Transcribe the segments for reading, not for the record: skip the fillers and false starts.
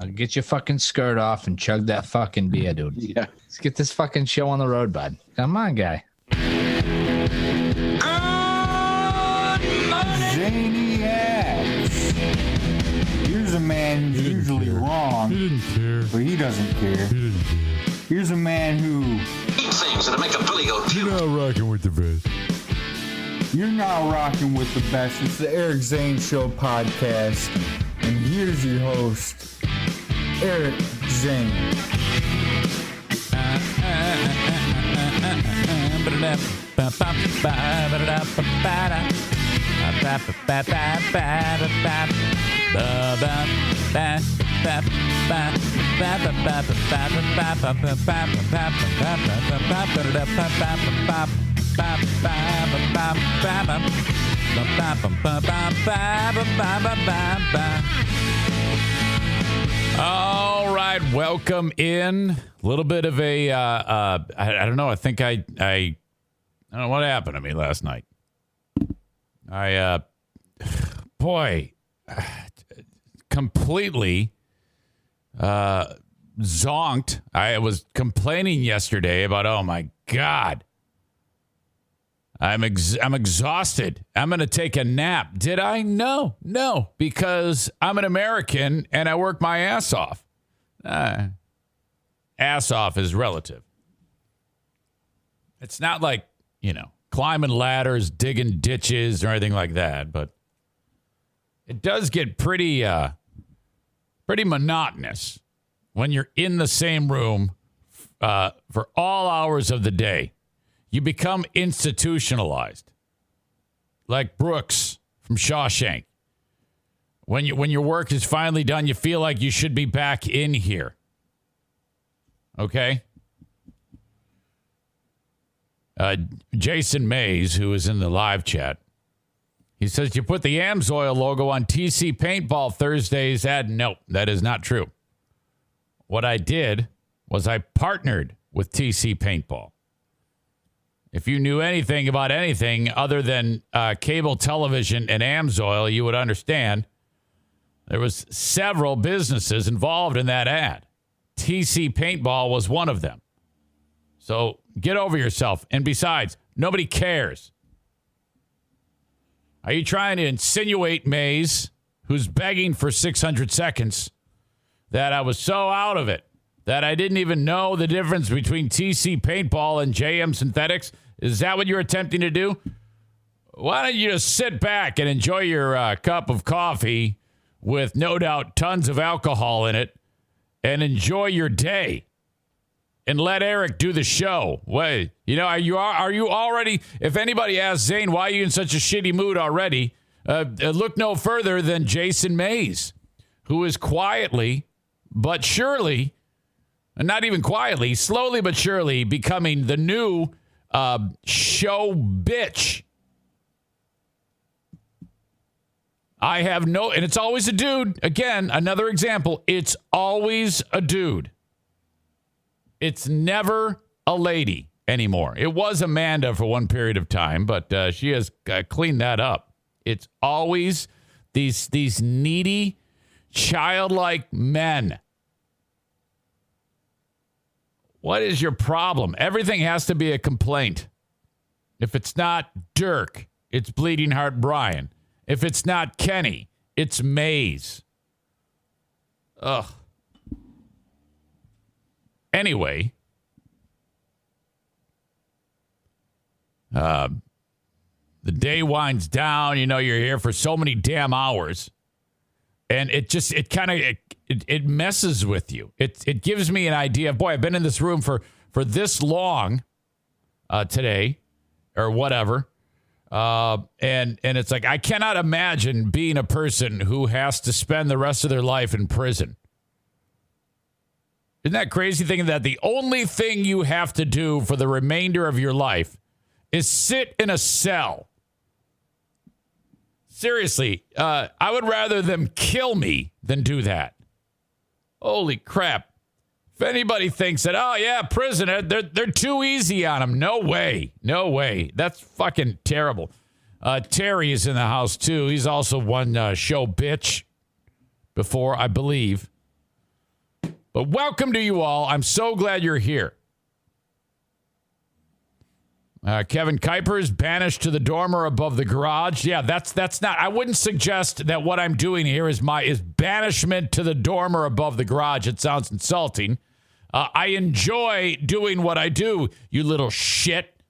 I'll get your fucking skirt off and chug that fucking beer, dude. Yeah. Let's get this fucking show on the road, bud. Come on, guy. Zany ass. Here's a man who's usually wrong, but he doesn't care. Here's a man who Eat things that'll make a billy go You're not rocking with the best. you're not rocking with the best. It's the Eric Zane Show Podcast, and here's your host, Eric Zane. All right, welcome in. A little bit of a, I don't know. I think I don't know what happened to me last night. Completely zonked. I was complaining yesterday about, oh my God, I'm exhausted. I'm going to take a nap. Did I? No, because I'm an American and I work my ass off. Ass off is relative. It's not like, climbing ladders, digging ditches or anything like that, but it does get pretty monotonous when you're in the same room for all hours of the day. You become institutionalized, like Brooks from Shawshank. When your work is finally done, you feel like you should be back in here. Okay? Jason Mays, who is in the live chat, he says, you put the Amsoil logo on TC Paintball Thursday's ad. No, that is not true. What I did was I partnered with TC Paintball. If you knew anything about anything other than cable television and Amsoil, you would understand there was several businesses involved in that ad. TC Paintball was one of them. So get over yourself. And besides, nobody cares. Are you trying to insinuate, Mays, who's begging for 600 seconds, that I was so out of it that I didn't even know the difference between TC Paintball and JM Synthetics? Is that what you're attempting to do? Why don't you just sit back and enjoy your cup of coffee with no doubt tons of alcohol in it and enjoy your day and let Eric do the show? Wait, are you already, if anybody asks Zane, why are you in such a shitty mood already? Look no further than Jason Mays, who is quietly but surely, and not even quietly, slowly but surely becoming the new show bitch. And it's always a dude. Again, another example. It's always a dude. It's never a lady anymore. It was Amanda for one period of time, but she has cleaned that up. It's always these needy, childlike men. What is your problem? Everything has to be a complaint. If it's not Dirk, it's Bleeding Heart Brian. If it's not Kenny, it's Maze. Ugh. Anyway, the day winds down. You're here for so many damn hours. And it messes with you. It gives me an idea of, boy, I've been in this room for this long today or whatever. And it's like, I cannot imagine being a person who has to spend the rest of their life in prison. Isn't that crazy thinking that the only thing you have to do for the remainder of your life is sit in a cell? Seriously, I would rather them kill me than do that. Holy crap. If anybody thinks that, oh, yeah, prison, they're too easy on them. No way. No way. That's fucking terrible. Terry is in the house, too. He's also one show bitch before, I believe. But welcome to you all. I'm so glad you're here. Kevin Kuiper is banished to the dormer above the garage. Yeah, that's not. I wouldn't suggest that what I'm doing here is banishment to the dormer above the garage. It sounds insulting. I enjoy doing what I do, you little shit.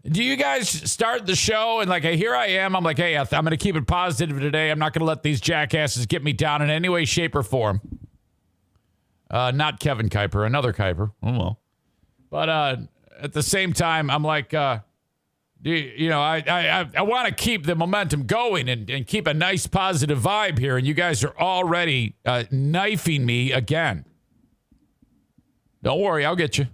Do you guys start the show and here I am. I'm like, hey, I'm going to keep it positive today. I'm not going to let these jackasses get me down in any way, shape, or form. Not Kevin Kuiper, another Kuiper. Oh, well. But at the same time, I'm like, I want to keep the momentum going and keep a nice positive vibe here. And you guys are already knifing me again. Don't worry, I'll get you.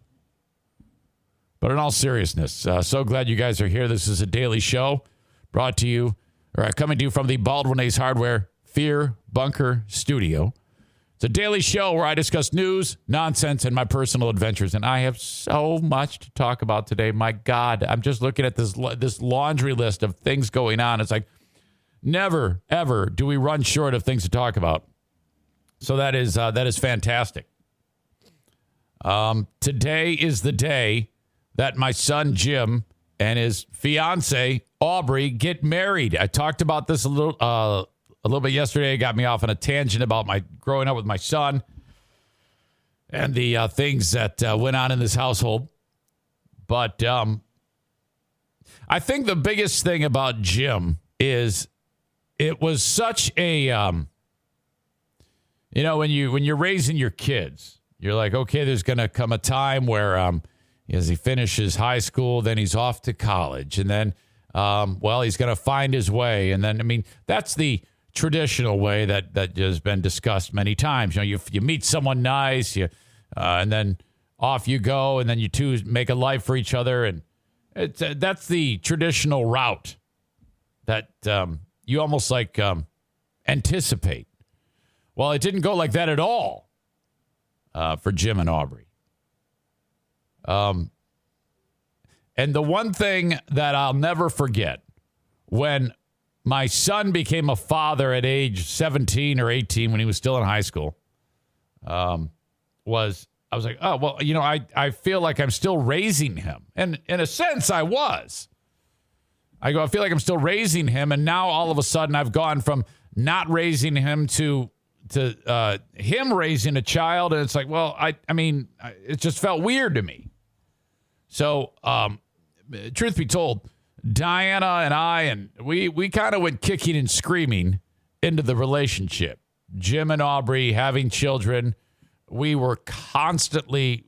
But in all seriousness, so glad you guys are here. This is a daily show brought to you, or coming to you from the Baldwin Ace Hardware Fear Bunker Studio. It's a daily show where I discuss news, nonsense, and my personal adventures. And I have so much to talk about today. My God, I'm just looking at this laundry list of things going on. It's like never, ever do we run short of things to talk about. So that is fantastic. Today is the day that my son Jim and his fiance Aubree get married. I talked about this a little bit yesterday. It got me off on a tangent about my growing up with my son and the things that went on in this household. But I think the biggest thing about Jim is it was such a, when you're raising your kids, you're like, okay, there's going to come a time where as he finishes high school, then he's off to college. And then, he's going to find his way. And then, that's the traditional way that has been discussed many times. You meet someone nice, and then off you go, and then you two make a life for each other. And that's the traditional route that you almost anticipate. Well, it didn't go like that at all for Jim and Aubree. And the one thing that I'll never forget, when my son became a father at age 17 or 18 when he was still in high school, I was like, oh, well, I feel like I'm still raising him. And in a sense, I was. I feel like I'm still raising him. And now all of a sudden I've gone from not raising him to him raising a child. And it's like, well, it just felt weird to me. So, truth be told, Diana and I, and we kind of went kicking and screaming into the relationship. Jim and Aubree having children. We were constantly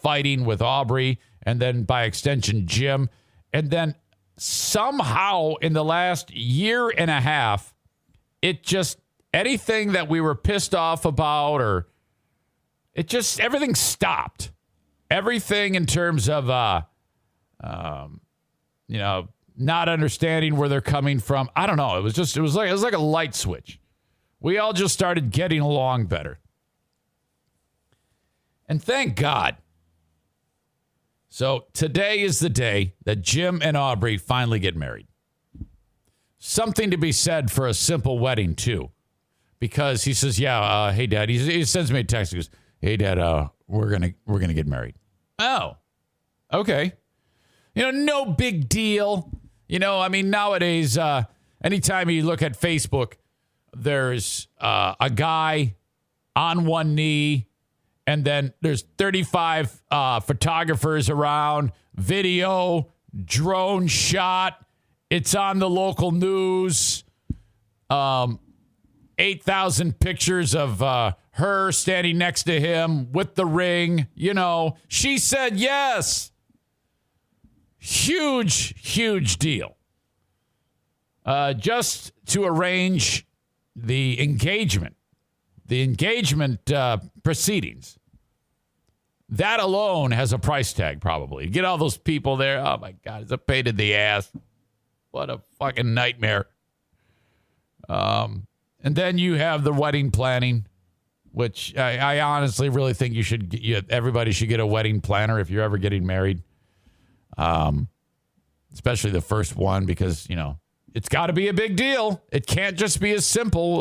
fighting with Aubree, and then by extension, Jim. And then somehow in the last year and a half, anything that we were pissed off about, or everything stopped. Everything in terms of, not understanding where they're coming from. I don't know. It was like a light switch. We all just started getting along better. And thank God. So today is the day that Jim and Aubree finally get married. Something to be said for a simple wedding, too. Because he says, hey, Dad. He sends me a text. He goes, hey, Dad, we're gonna get married. Oh, okay. No big deal. Nowadays, anytime you look at Facebook, there's a guy on one knee, and then there's 35 photographers around, video, drone shot. It's on the local news. 8,000 pictures of her standing next to him with the ring. She said yes. Huge deal. Just to arrange the engagement proceedings. That alone has a price tag, probably. Get all those people there. Oh, my God. It's a pain in the ass. What a fucking nightmare. And then you have the wedding planning, which I honestly really think everybody should get a wedding planner if you're ever getting married. Especially the first one, because, it's got to be a big deal. It can't just be a simple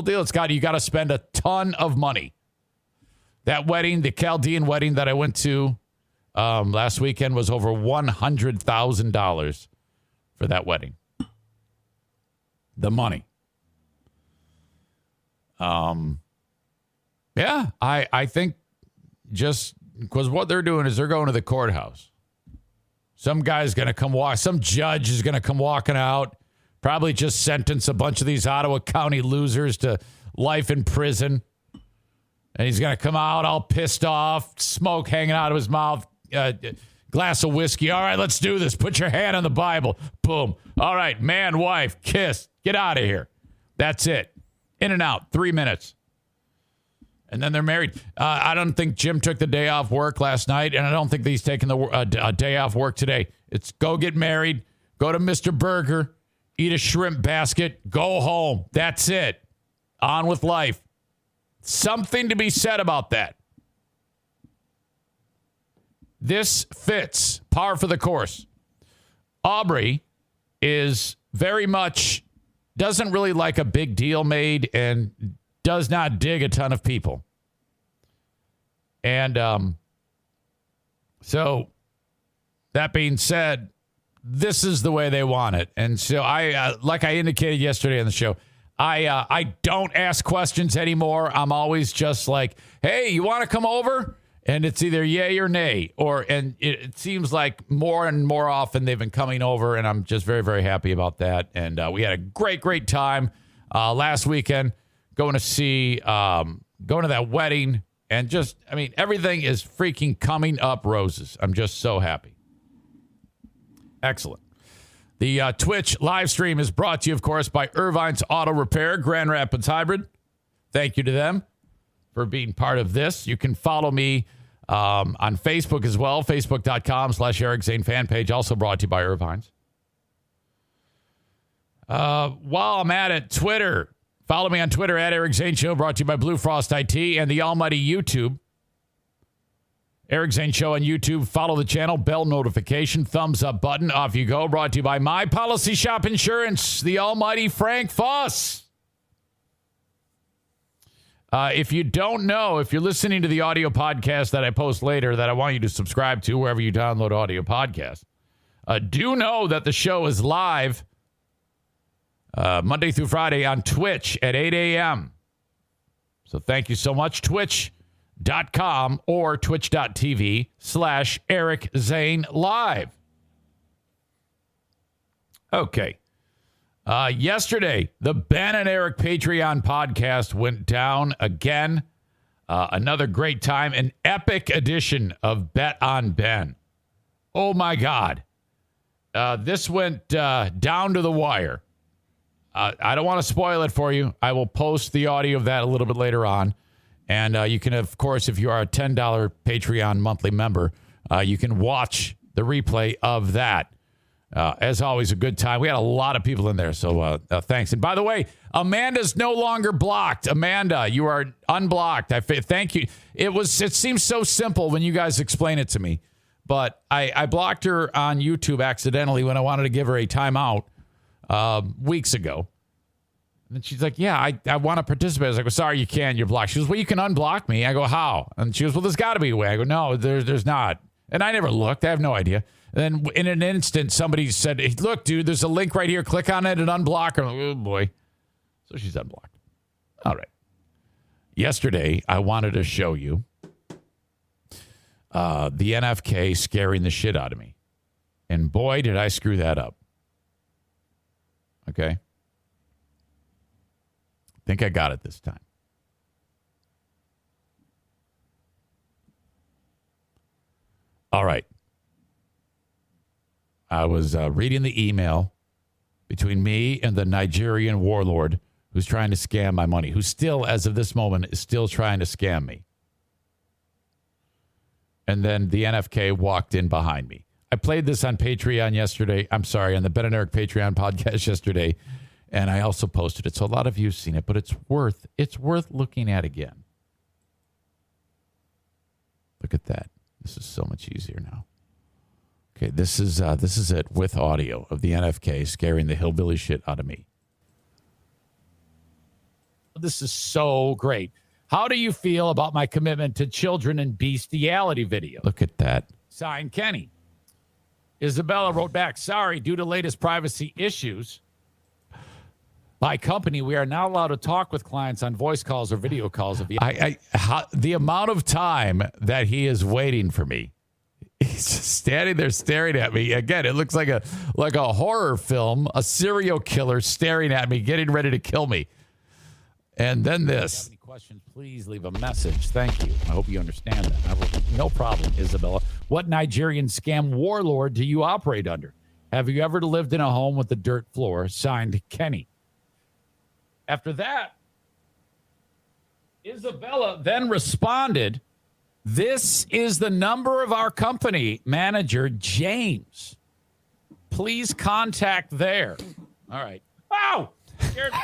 deal. You got to spend a ton of money. That wedding, the Chaldean wedding that I went to last weekend, was over $100,000 for that wedding. The money. Yeah, I think just because what they're doing is they're going to the courthouse. Some guy's going to come walk. Some judge is going to come walking out. Probably just sentence a bunch of these Ottawa County losers to life in prison. And he's going to come out all pissed off, smoke hanging out of his mouth, glass of whiskey. All right, let's do this. Put your hand on the Bible. Boom. All right, man, wife, kiss. Get out of here. That's it. In and out. 3 minutes. And then they're married. I don't think Jim took the day off work last night, and I don't think he's taking a day off work today. It's go get married, go to Mr. Burger, eat a shrimp basket, go home. That's it. On with life. Something to be said about that. This fits par for the course. Aubree is very much, doesn't really like a big deal made and does not dig a ton of people. And so that being said, this is the way they want it. And so I, like I indicated yesterday on the show, I don't ask questions anymore. I'm always just like, hey, you want to come over? And it's either yay or nay. And it seems like more and more often they've been coming over, and I'm just very, very happy about that. And we had a great time last weekend going to that wedding. And just, I mean, everything is freaking coming up roses. I'm just so happy. Excellent. The Twitch live stream is brought to you, of course, by Irvine's Auto Repair, Grand Rapids Hybrid. Thank you to them for being part of this. You can follow me on Facebook as well, facebook.com/Eric Zane fan page, also brought to you by Irvine's. While I'm at it, Twitter. Follow me on Twitter at Eric Zane Show, brought to you by Blue Frost IT and the almighty YouTube. Eric Zane Show on YouTube. Follow the channel, bell notification, thumbs up button. Off you go. Brought to you by My Policy Shop Insurance, the almighty Frank Foss. If you don't know, if you're listening to the audio podcast that I post later that I want you to subscribe to wherever you download audio podcasts, do know that the show is live Monday through Friday on Twitch at 8 a.m. So thank you so much. Twitch.com or twitch.tv/Eric Zane Live. Okay. Yesterday, the Ben and Eric Patreon podcast went down again. Another great time. An epic edition of Bet on Ben. Oh, my God. This went down to the wire. I don't want to spoil it for you. I will post the audio of that a little bit later on. And you can, of course, if you are a $10 Patreon monthly member, you can watch the replay of that. As always, a good time. We had a lot of people in there, so thanks. And by the way, Amanda's no longer blocked. Amanda, you are unblocked. Thank you. It seems so simple when you guys explain it to me. But I blocked her on YouTube accidentally when I wanted to give her a timeout weeks ago. And then she's like, yeah, I want to participate. I was like, well, sorry, you can't. You're blocked. She goes, well, you can unblock me. I go, how? And she goes, well, there's got to be a way. I go, no, there's not. And I never looked. I have no idea. And then in an instant, somebody said, hey, look, dude, there's a link right here. Click on it and unblock her. I'm like, oh, boy. So she's unblocked. All right. Yesterday, I wanted to show you the NFK scaring the shit out of me. And boy, did I screw that up. Okay. I think I got it this time. All right. I was reading the email between me and the Nigerian warlord who's trying to scam my money, who still, as of this moment, is still trying to scam me. And then the NFK walked in behind me. I played this on Patreon yesterday. I'm sorry, on the Ben and Eric Patreon podcast yesterday. And I also posted it. So a lot of you have seen it, but it's worth looking at again. Look at that. This is so much easier now. Okay, this is it with audio of the NFK scaring the hillbilly shit out of me. This is so great. How do you feel about my commitment to children and bestiality video? Look at that. Signed, Kenny. Isabella wrote back, sorry, due to latest privacy issues by company, we are not allowed to talk with clients on voice calls or video calls. The amount of time that he is waiting for me, he's just standing there staring at me. Again, it looks like a horror film, a serial killer staring at me, getting ready to kill me. And then this. If you have any questions, please leave a message. Thank you. I hope you understand that. I will, no problem, Isabella. What Nigerian scam warlord do you operate under? Have you ever lived in a home with a dirt floor? Signed, Kenny. After that, Isabella then responded, this is the number of our company manager, James. Please contact there. All right. Wow. Scared me.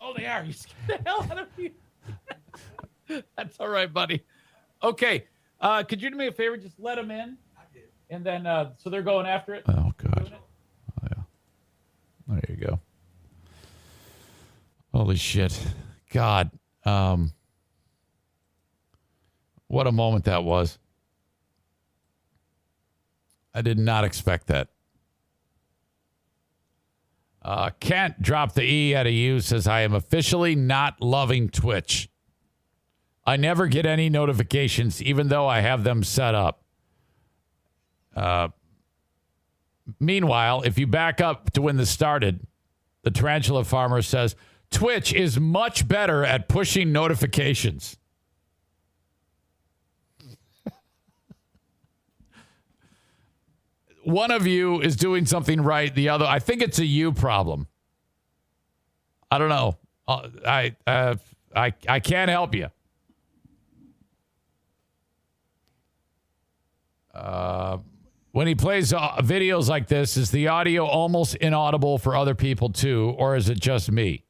Oh, they are. You scared the hell out of me. That's all right, buddy. Okay. Could you do me a favor? Just let them in. I did. And then, so they're going after it? Oh, God. Oh, yeah. There you go. Holy shit. God. What a moment that was. I did not expect that. Kent dropped the E out of you, says, I am officially not loving Twitch. I never get any notifications, even though I have them set up. Meanwhile, if you back up to when this started, the Tarantula Farmer says, Twitch is much better at pushing notifications. One of you is doing something right. The other, I think it's a you problem. I don't know. I can't help you. When he plays videos like this, is the audio almost inaudible for other people too, or is it just me?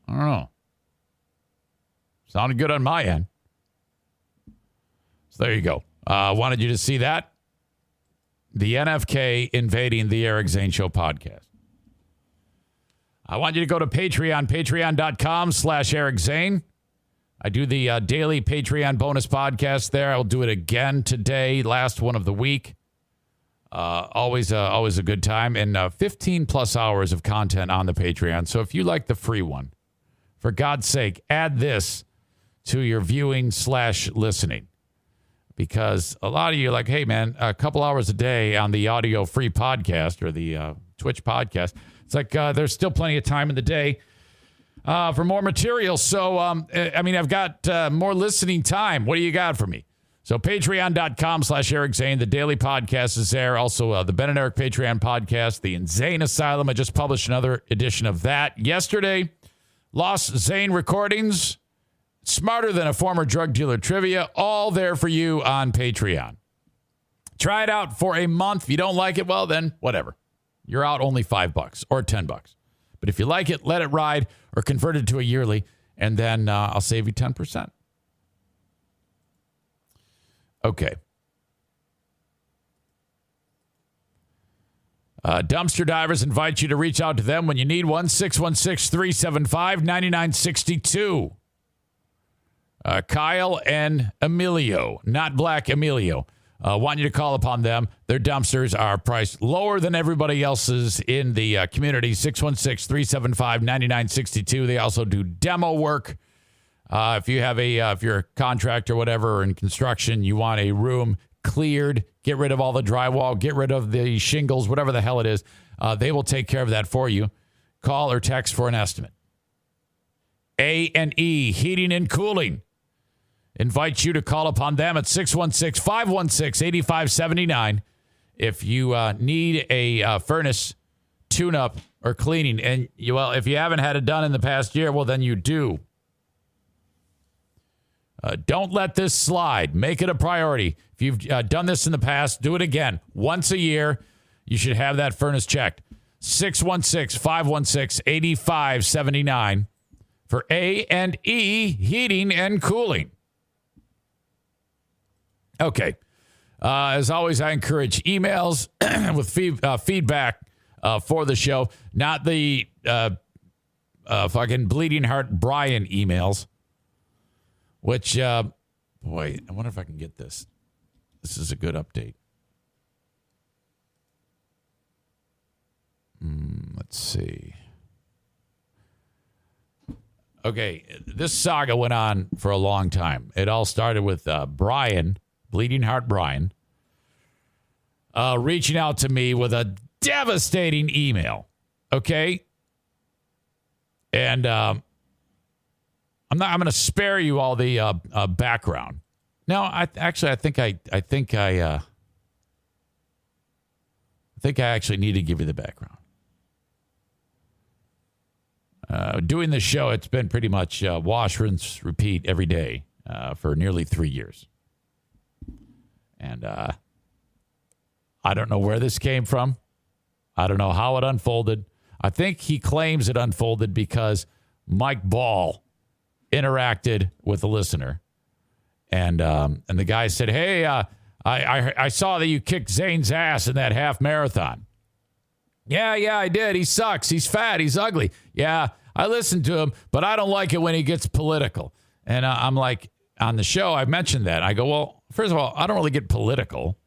I don't know. Sounded good on my end. So there you go. Wanted you to see that. The NFK invading the Eric Zane Show podcast. I want you to go to Patreon, patreon.com/Eric Zane. I do the daily Patreon bonus podcast there. I'll do it again today, last one of the week. Always a good time. And 15 plus hours of content on the Patreon. So if you like the free one, for God's sake, add this to your viewing/listening. Because a lot of you are like, hey, man, a couple hours a day on the audio free podcast or the Twitch podcast. It's like there's still plenty of time in the day for more material. So, I've got more listening time. What do you got for me? So patreon.com/Eric Zane. The daily podcast is there. Also, the Ben and Eric Patreon podcast, the Insane Asylum. I just published another edition of that yesterday. Lost Zane recordings. Smarter Than a Former Drug Dealer trivia, all there for you on Patreon. Try it out for a month. If you don't like it, well, then whatever. You're out only $5 or $10. But if you like it, let it ride or convert it to a yearly, and then I'll save you 10%. Okay. Dumpster Divers invite you to reach out to them when you need one. 616-375-9962. Kyle and Emilio, not Black Emilio, want you to call upon them. Their dumpsters are priced lower than everybody else's in the community. 616-375-9962. They also do demo work. If you're a contractor or whatever or in construction, you want a room cleared, get rid of all the drywall, get rid of the shingles, whatever the hell it is. They will take care of that for you. Call or text for an estimate. A&E Heating and Cooling invite you to call upon them at 616-516-8579 if you need a furnace tune-up or cleaning. And, if you haven't had it done in the past year, well, then you do. Don't let this slide. Make it a priority. If you've done this in the past, do it again. Once a year, you should have that furnace checked. 616-516-8579 for A&E Heating and Cooling. Okay. As always, I encourage emails with feedback for the show. Not the fucking Bleeding Heart Brian emails, which, boy, I wonder if I can get this. This is a good update. Let's see. Okay, this saga went on for a long time. It all started with Brian, Bleeding Heart Brian, reaching out to me with a devastating email. Okay, and I'm going to spare you all the background. No, I think I actually need to give you the background. Doing this show, it's been pretty much wash, rinse, repeat every day for nearly 3 years. And I don't know where this came from. I don't know how it unfolded. I think he claims it unfolded because Mike Ball interacted with a listener. And the guy said, hey, I saw that you kicked Zane's ass in that half marathon. Yeah, I did. He sucks. He's fat. He's ugly. Yeah, I listened to him, but I don't like it when he gets political. And I'm like, on the show, I mentioned that. I go, well, first of all, I don't really get political.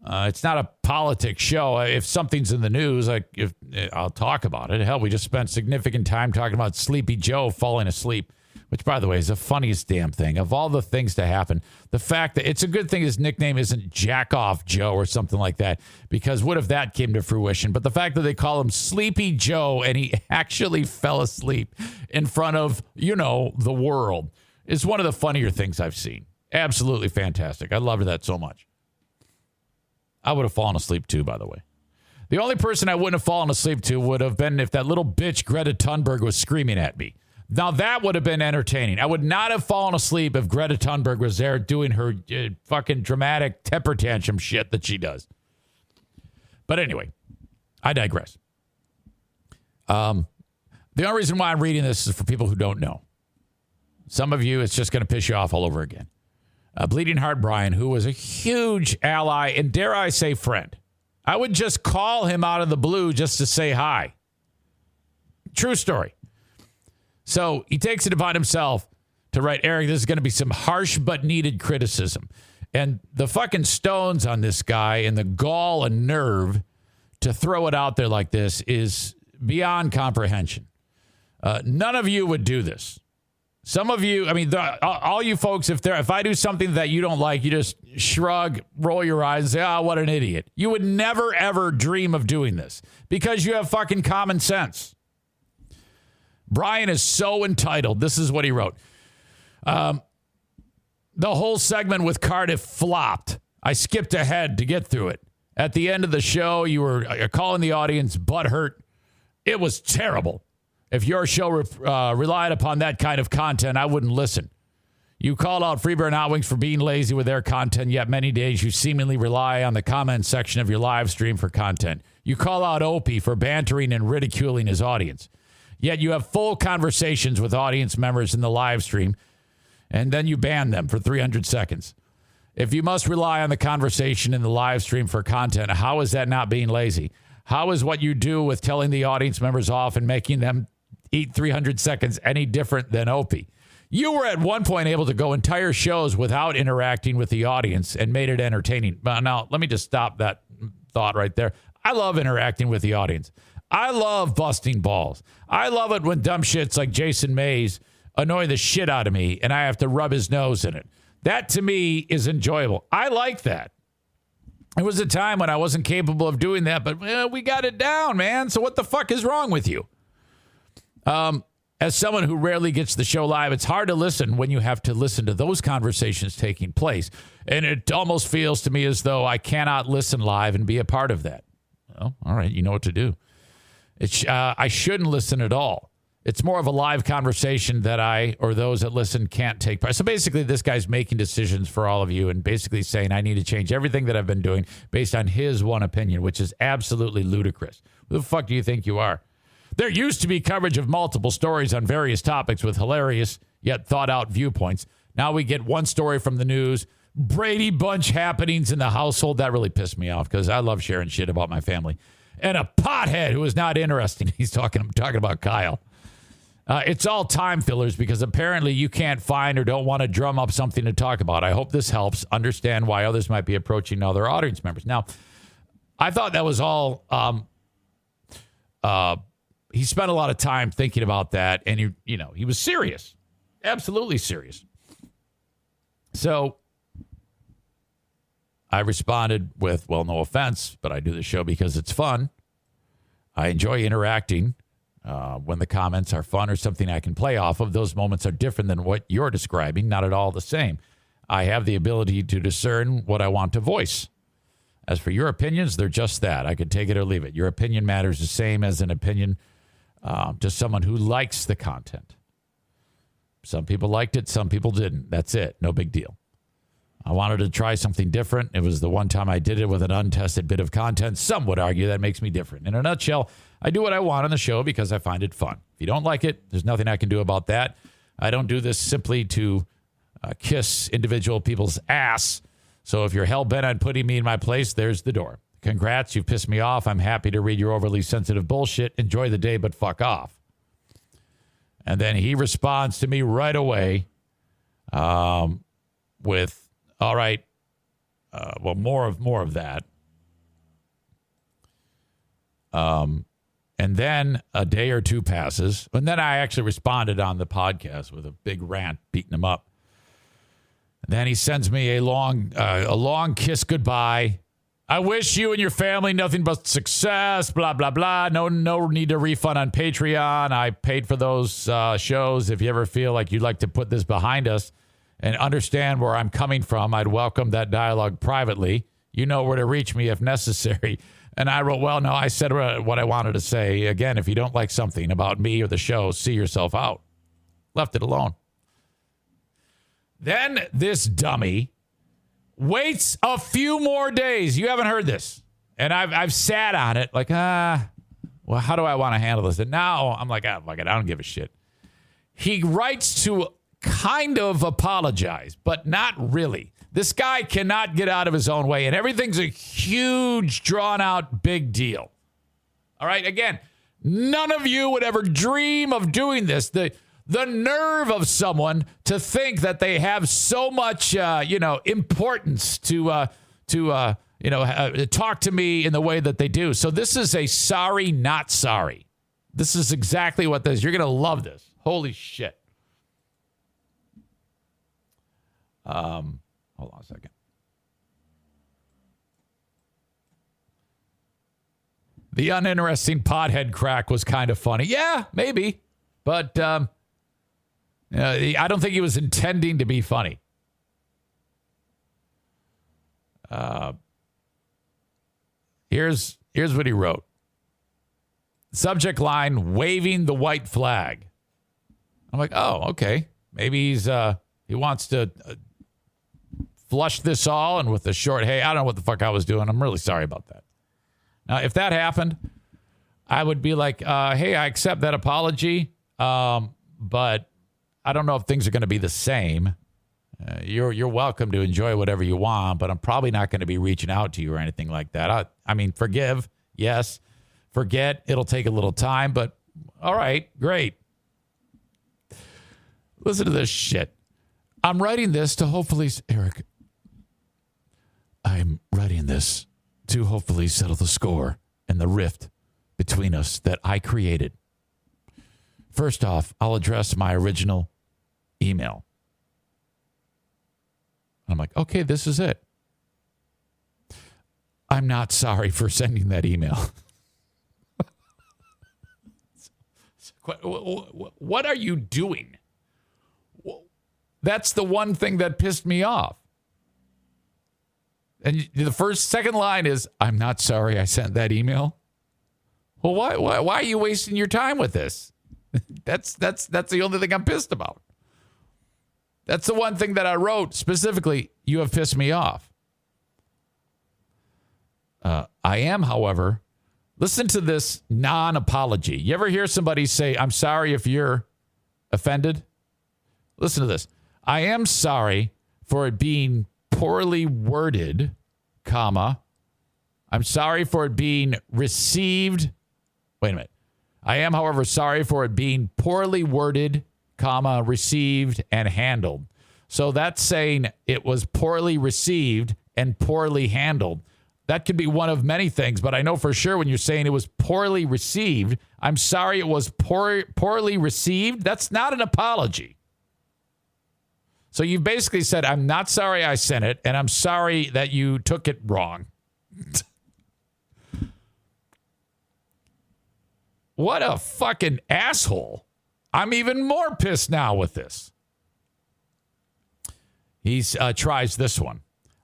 It's not a politics show. If something's in the news, I'll talk about it. Hell, we just spent significant time talking about Sleepy Joe falling asleep, which, by the way, is the funniest damn thing. Of all the things to happen, the fact that it's a good thing his nickname isn't Jack Off Joe or something like that, because what if that came to fruition? But the fact that they call him Sleepy Joe and he actually fell asleep in front of, the world is one of the funnier things I've seen. Absolutely fantastic. I loved that so much. I would have fallen asleep too, by the way. The only person I wouldn't have fallen asleep to would have been if that little bitch Greta Thunberg was screaming at me. Now, that would have been entertaining. I would not have fallen asleep if Greta Thunberg was there doing her fucking dramatic temper tantrum shit that she does. But anyway, I digress. The only reason why I'm reading this is for people who don't know. Some of you, it's just going to piss you off all over again. Bleeding Heart Brian, who was a huge ally and, dare I say, friend. I would just call him out of the blue just to say hi. True story. So he takes it upon himself to write, Eric, this is going to be some harsh but needed criticism. And the fucking stones on this guy and the gall and nerve to throw it out there like this is beyond comprehension. None of you would do this. Some of you, all you folks, if I do something that you don't like, you just shrug, roll your eyes, and say, what an idiot. You would never, ever dream of doing this because you have fucking common sense. Brian is so entitled. This is what he wrote. The whole segment with Cardiff flopped. I skipped ahead to get through it. At the end of the show, you were calling the audience butthurt. It was terrible. If your show relied upon that kind of content, I wouldn't listen. You called out Freeburn Hot Wings for being lazy with their content, yet many days you seemingly rely on the comment section of your live stream for content. You call out Opie for bantering and ridiculing his audience. Yet you have full conversations with audience members in the live stream, and then you ban them for 300 seconds. If you must rely on the conversation in the live stream for content, how is that not being lazy? How is what you do with telling the audience members off and making them eat 300 seconds any different than Opie? You were at one point able to go entire shows without interacting with the audience and made it entertaining. Now, let me just stop that thought right there. I love interacting with the audience. I love busting balls. I love it when dumb shits like Jason Mays annoy the shit out of me and I have to rub his nose in it. That, to me, is enjoyable. I like that. It was a time when I wasn't capable of doing that, but we got it down, man. So what the fuck is wrong with you? As someone who rarely gets the show live, it's hard to listen when you have to listen to those conversations taking place. And it almost feels to me as though I cannot listen live and be a part of that. Well, all right, you know what to do. I shouldn't listen at all. It's more of a live conversation that I or those that listen can't take part. So basically, this guy's making decisions for all of you and basically saying, I need to change everything that I've been doing based on his one opinion, which is absolutely ludicrous. Who the fuck do you think you are? There used to be coverage of multiple stories on various topics with hilarious yet thought-out viewpoints. Now we get one story from the news, Brady Bunch happenings in the household. That really pissed me off because I love sharing shit about my family. And a pothead who is not interesting. I'm talking about Kyle. It's all time fillers because apparently you can't find or don't want to drum up something to talk about. I hope this helps understand why others might be approaching other audience members. Now, I thought that was all. He spent a lot of time thinking about that, and he was serious, absolutely serious. So I responded with, well, no offense, but I do the show because it's fun. I enjoy interacting. When the comments are fun or something I can play off of, those moments are different than what you're describing, not at all the same. I have the ability to discern what I want to voice. As for your opinions, they're just that. I could take it or leave it. Your opinion matters the same as an opinion to someone who likes the content. Some people liked it, some people didn't. That's it. No big deal. I wanted to try something different. It was the one time I did it with an untested bit of content. Some would argue that makes me different. In a nutshell, I do what I want on the show because I find it fun. If you don't like it, there's nothing I can do about that. I don't do this simply to kiss individual people's ass. So if you're hell-bent on putting me in my place, there's the door. Congrats, you've pissed me off. I'm happy to read your overly sensitive bullshit. Enjoy the day, but fuck off. And then he responds to me right away with, all right, well, more of that. And then a day or two passes. And then I actually responded on the podcast with a big rant, beating him up. And then he sends me a long kiss goodbye. I wish you and your family nothing but success, blah, blah, blah. No need to refund on Patreon. I paid for those shows. If you ever feel like you'd like to put this behind us and understand where I'm coming from, I'd welcome that dialogue privately. You know where to reach me if necessary. And I wrote, well, no, I said what I wanted to say. Again, if you don't like something about me or the show, see yourself out. Left it alone. Then this dummy waits a few more days. You haven't heard this. And I've sat on it like, well, how do I want to handle this? And now I'm like, fuck it, I don't give a shit. He writes to kind of apologize, but not really. This guy cannot get out of his own way, and everything's a huge, drawn-out big deal. All right? Again, none of you would ever dream of doing this. The nerve of someone to think that they have so much, importance to talk to me in the way that they do. So this is a sorry, not sorry. This is exactly what this is. You're going to love this. Holy shit. Hold on a second. The uninteresting pothead crack was kind of funny. Yeah, maybe. But I don't think he was intending to be funny. Here's what he wrote. Subject line, waving the white flag. I'm like, oh, okay. Maybe he wants to flush this all, and with the short, hey, I don't know what the fuck I was doing. I'm really sorry about that. Now, if that happened, I would be like, hey, I accept that apology, but I don't know if things are going to be the same. You're welcome to enjoy whatever you want, but I'm probably not going to be reaching out to you or anything like that. I mean, forgive, yes. Forget, it'll take a little time, but all right, great. Listen to this shit. I'm writing this to hopefully, Eric, I'm writing this to hopefully settle the score and the rift between us that I created. First off, I'll address my original email. I'm like, okay, this is it. I'm not sorry for sending that email. What are you doing? That's the one thing that pissed me off. And the second line is, I'm not sorry I sent that email. Well, why are you wasting your time with this? That's the only thing I'm pissed about. That's the one thing that I wrote specifically. You have pissed me off. I am, however, listen to this non-apology. You ever hear somebody say, I'm sorry if you're offended? Listen to this. I am sorry for it being poorly worded, comma. I'm sorry for it being received. Wait a minute. I am, however, sorry for it being poorly worded, comma, received, and handled. So that's saying it was poorly received and poorly handled. That could be one of many things, but I know for sure when you're saying it was poorly received, I'm sorry it was poorly received. That's not an apology. So you basically said, I'm not sorry I sent it, and I'm sorry that you took it wrong. What a fucking asshole. I'm even more pissed now with this. He tries this one.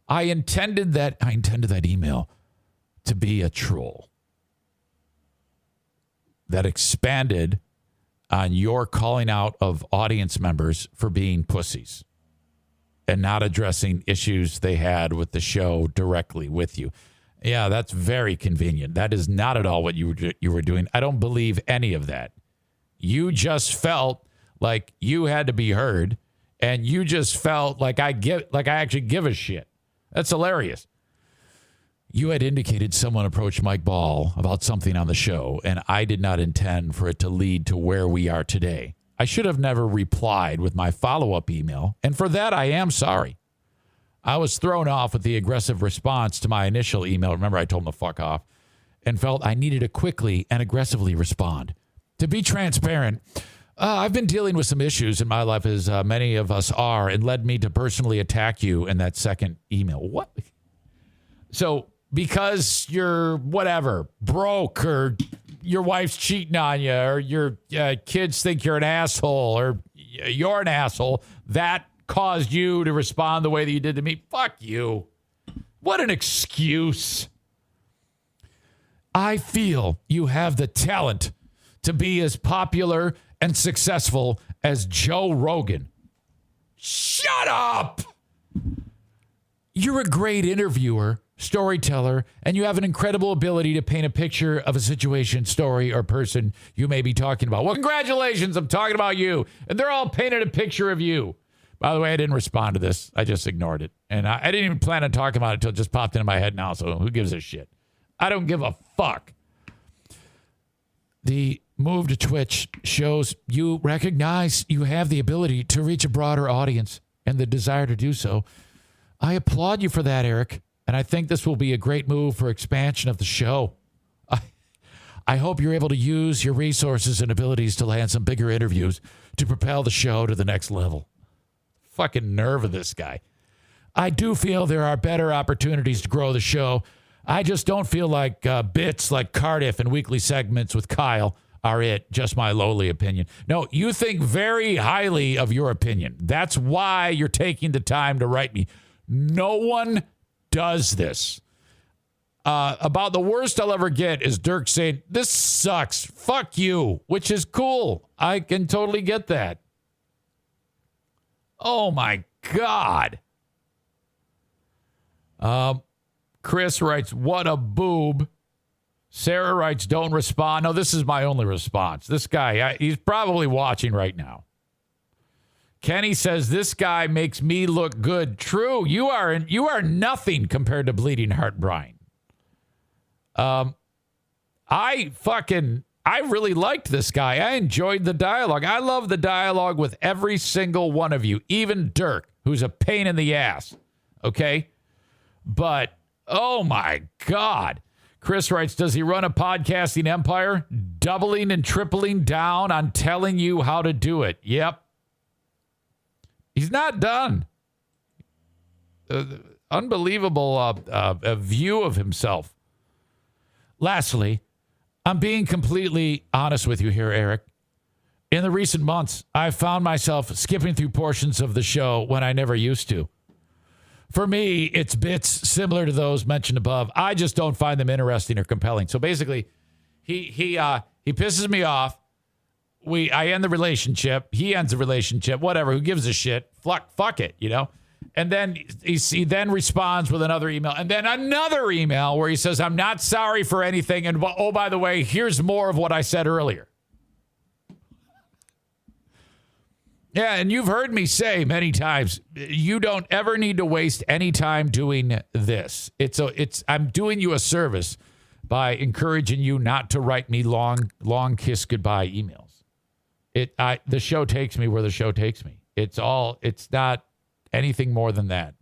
I intended that email to be a troll that expanded on your calling out of audience members for being pussies and not addressing issues they had with the show directly with you. Yeah, that's very convenient. That is not at all what you were doing. I don't believe any of that. You just felt like you had to be heard, and you just felt like I actually give a shit. That's hilarious. You had indicated someone approached Mike Ball about something on the show, and I did not intend for it to lead to where we are today. I should have never replied with my follow-up email, and for that I am sorry. I was thrown off with the aggressive response to my initial email. Remember, I told him to fuck off, and felt I needed to quickly and aggressively respond. To be transparent, I've been dealing with some issues in my life, as many of us are, and led me to personally attack you in that second email. What? So because you're whatever, broke, or your wife's cheating on you, or your kids think you're an asshole, or you're an asshole, that caused you to respond the way that you did to me? Fuck you. What an excuse. I feel you have the talent to be as popular and successful as Joe Rogan. Shut up! You're a great interviewer, storyteller, and you have an incredible ability to paint a picture of a situation, story, or person you may be talking about. Well, congratulations, I'm talking about you. And they're all painted a picture of you. By the way, I didn't respond to this. I just ignored it. And I didn't even plan on talking about it until it just popped into my head now, so who gives a shit? I don't give a fuck. The move to Twitch shows you recognize you have the ability to reach a broader audience and the desire to do so. I applaud you for that, Eric, and I think this will be a great move for expansion of the show. I hope you're able to use your resources and abilities to land some bigger interviews to propel the show to the next level. Fucking nerve of this guy. I do feel there are better opportunities to grow the show. I just don't feel like bits like Cardiff and weekly segments with Kyle are it. Just my lowly opinion. No, you think very highly of your opinion. That's why you're taking the time to write me. No one does this. About the worst I'll ever get is Dirk saying, this sucks. Fuck you, which is cool. I can totally get that. Oh, my God. Chris writes, what a boob. Sarah writes, don't respond. No, this is my only response. This guy, he's probably watching right now. Kenny says, this guy makes me look good. True. You are nothing compared to Bleeding Heart Brian. I really liked this guy. I enjoyed the dialogue. I love the dialogue with every single one of you, even Dirk, who's a pain in the ass. Okay? But, oh my God. Chris writes, does he run a podcasting empire? Doubling and tripling down on telling you how to do it. Yep. He's not done. Unbelievable view of himself. Lastly, I'm being completely honest with you here, Eric. In the recent months, I've found myself skipping through portions of the show when I never used to. For me, it's bits similar to those mentioned above. I just don't find them interesting or compelling. So basically, he pisses me off. I end the relationship. He ends the relationship. Whatever. Who gives a shit? Fuck it, you know? And then he then responds with another email. And then another email where he says, I'm not sorry for anything. And, oh, by the way, here's more of what I said earlier. Yeah, and you've heard me say many times, you don't ever need to waste any time doing this. I'm doing you a service by encouraging you not to write me long kiss goodbye emails. The show takes me where the show takes me. It's not anything more than that.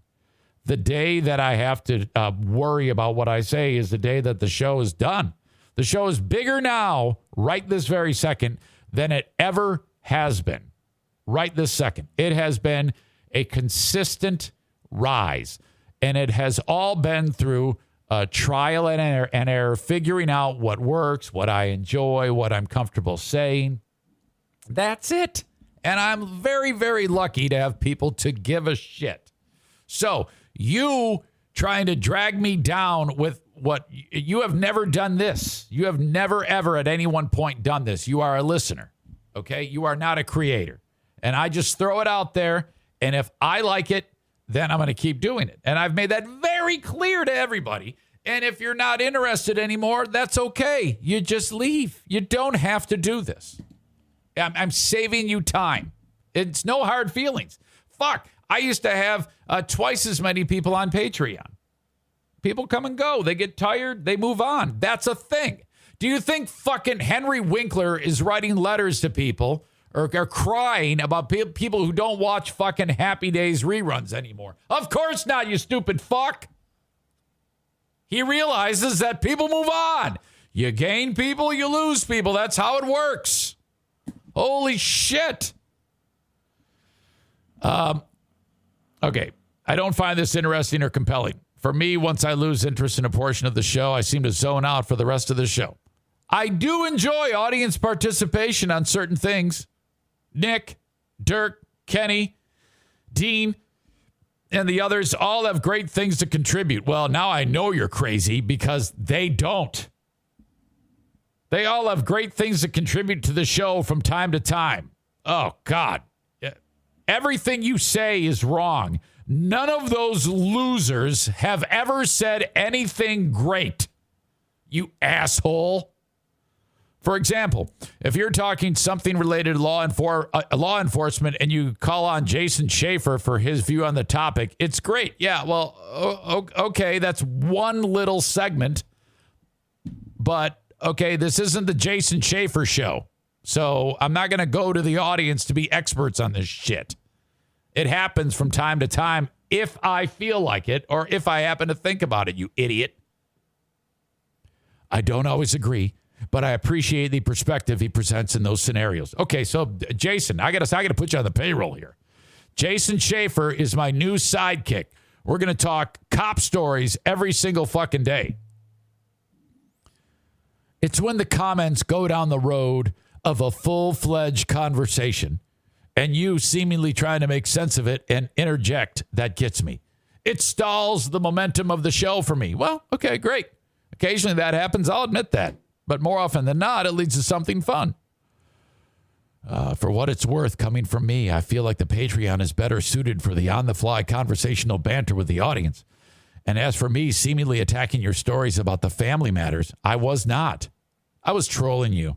The day that I have to worry about what I say is the day that the show is done. The show is bigger now, right this very second, than it ever has been. Right this second. It has been a consistent rise, and it has all been through trial and error, figuring out what works, what I enjoy, what I'm comfortable saying. That's it. And I'm very, very lucky to have people to give a shit. So you trying to drag me down with what you have never done this. You have never, ever at any one point done this. You are a listener. Okay. You are not a creator. And I just throw it out there. And if I like it, then I'm going to keep doing it. And I've made that very clear to everybody. And if you're not interested anymore, that's okay. You just leave. You don't have to do this. I'm saving you time. It's no hard feelings. Fuck. I used to have twice as many people on Patreon. People come and go. They get tired. They move on. That's a thing. Do you think fucking Henry Winkler is writing letters to people or crying about people who don't watch fucking Happy Days reruns anymore? Of course not, you stupid fuck. He realizes that people move on. You gain people, you lose people. That's how it works. Holy shit. Okay. I don't find this interesting or compelling. For me, once I lose interest in a portion of the show, I seem to zone out for the rest of the show. I do enjoy audience participation on certain things. Nick, Dirk, Kenny, Dean, and the others all have great things to contribute. Well, now I know you're crazy because they don't. They all have great things to contribute to the show from time to time. Oh, God. Everything you say is wrong. None of those losers have ever said anything great, you asshole. For example, if you're talking something related to law enforcement and you call on Jason Schaefer for his view on the topic, it's great. Yeah, well, okay, that's one little segment. But, okay, this isn't the Jason Schaefer show. So I'm not going to go to the audience to be experts on this shit. It happens from time to time if I feel like it or if I happen to think about it, you idiot. I don't always agree, but I appreciate the perspective he presents in those scenarios. Okay, so Jason, I got to put you on the payroll here. Jason Schaefer is my new sidekick. We're going to talk cop stories every single fucking day. It's when the comments go down the road of a full-fledged conversation and you seemingly trying to make sense of it and interject that gets me. It stalls the momentum of the show for me. Well, okay, great. Occasionally that happens. I'll admit that. But more often than not, it leads to something fun. For what it's worth, coming from me, I feel like the Patreon is better suited for the on-the-fly conversational banter with the audience. And as for me seemingly attacking your stories about the family matters, I was not. I was trolling you.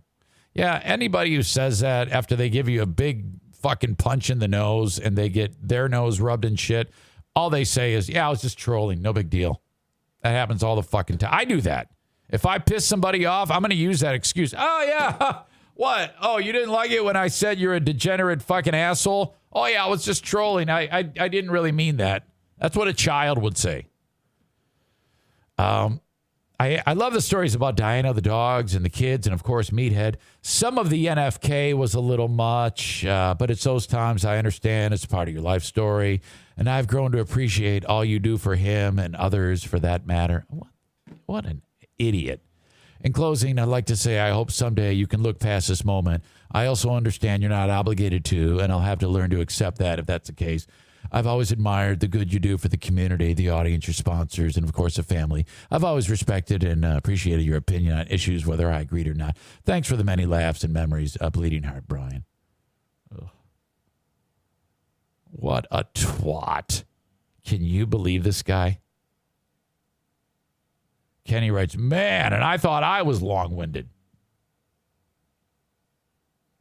Yeah, anybody who says that after they give you a big fucking punch in the nose and they get their nose rubbed in shit, all they say is, yeah, I was just trolling. No big deal. That happens all the fucking time. I do that. If I piss somebody off, I'm going to use that excuse. Oh, yeah. What? Oh, you didn't like it when I said you're a degenerate fucking asshole? Oh, yeah, I was just trolling. I didn't really mean that. That's what a child would say. I love the stories about Diana, the dogs, and the kids, and, of course, Meathead. Some of the NFK was a little much, but it's those times I understand. It's part of your life story, and I've grown to appreciate all you do for him and others for that matter. What an idiot. In closing, I'd like to say I hope someday you can look past this moment. I also understand you're not obligated to, and I'll have to learn to accept that if that's the case. I've always admired the good you do for the community, the audience, your sponsors, and, of course, the family. I've always respected and appreciated your opinion on issues, whether I agreed or not. Thanks for the many laughs and memories. Bleeding heart, Brian. Ugh. What a twat. Can you believe this guy? Kenny writes, man, and I thought I was long-winded.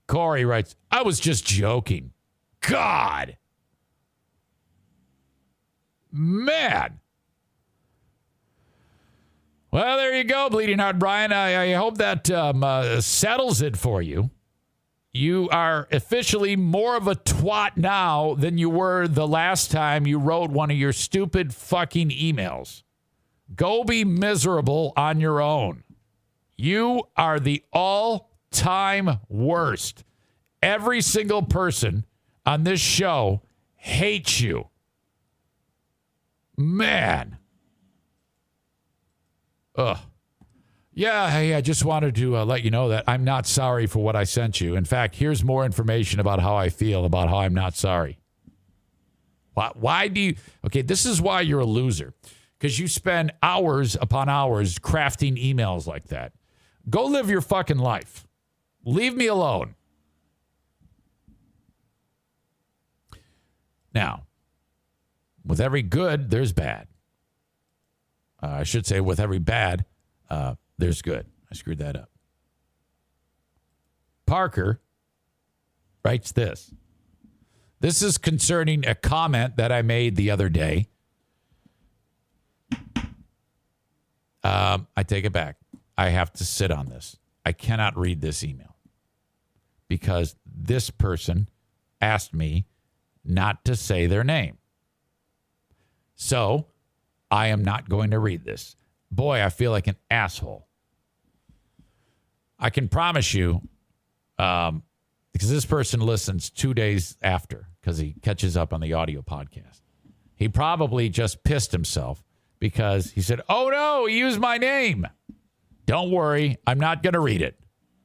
Corey writes, I was just joking. God. Man. Well, there you go, Bleeding Heart Brian. I hope that settles it for you. You are officially more of a twat now than you were the last time you wrote one of your stupid fucking emails. Go be miserable on your own. You are the all-time worst. Every single person on this show hates you. Man. Ugh. Yeah, hey, I just wanted to let you know that I'm not sorry for what I sent you. In fact, here's more information about how I feel about how I'm not sorry. Why do you... Okay, this is why you're a loser. Because you spend hours upon hours crafting emails like that. Go live your fucking life. Leave me alone. Now, with every good, there's bad. I should say with every bad, there's good. I screwed that up. Parker writes this. This is concerning a comment that I made the other day. I take it back. I have to sit on this. I cannot read this email because this person asked me not to say their name. So I am not going to read this. Boy, I feel like an asshole. I can promise you, because this person listens 2 days after, because he catches up on the audio podcast. He probably just pissed himself because he said, oh no, he used my name. Don't worry, I'm not going to read it.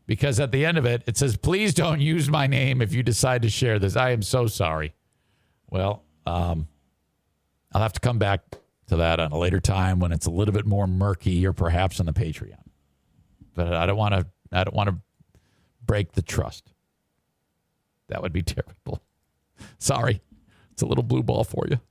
Because at the end of it, it says, please don't use my name if you decide to share this. I am so sorry. Well, I'll have to come back to that on a later time when it's a little bit more murky, or perhaps on the Patreon. But I don't want to break the trust. That would be terrible. Sorry. It's a little blue ball for you.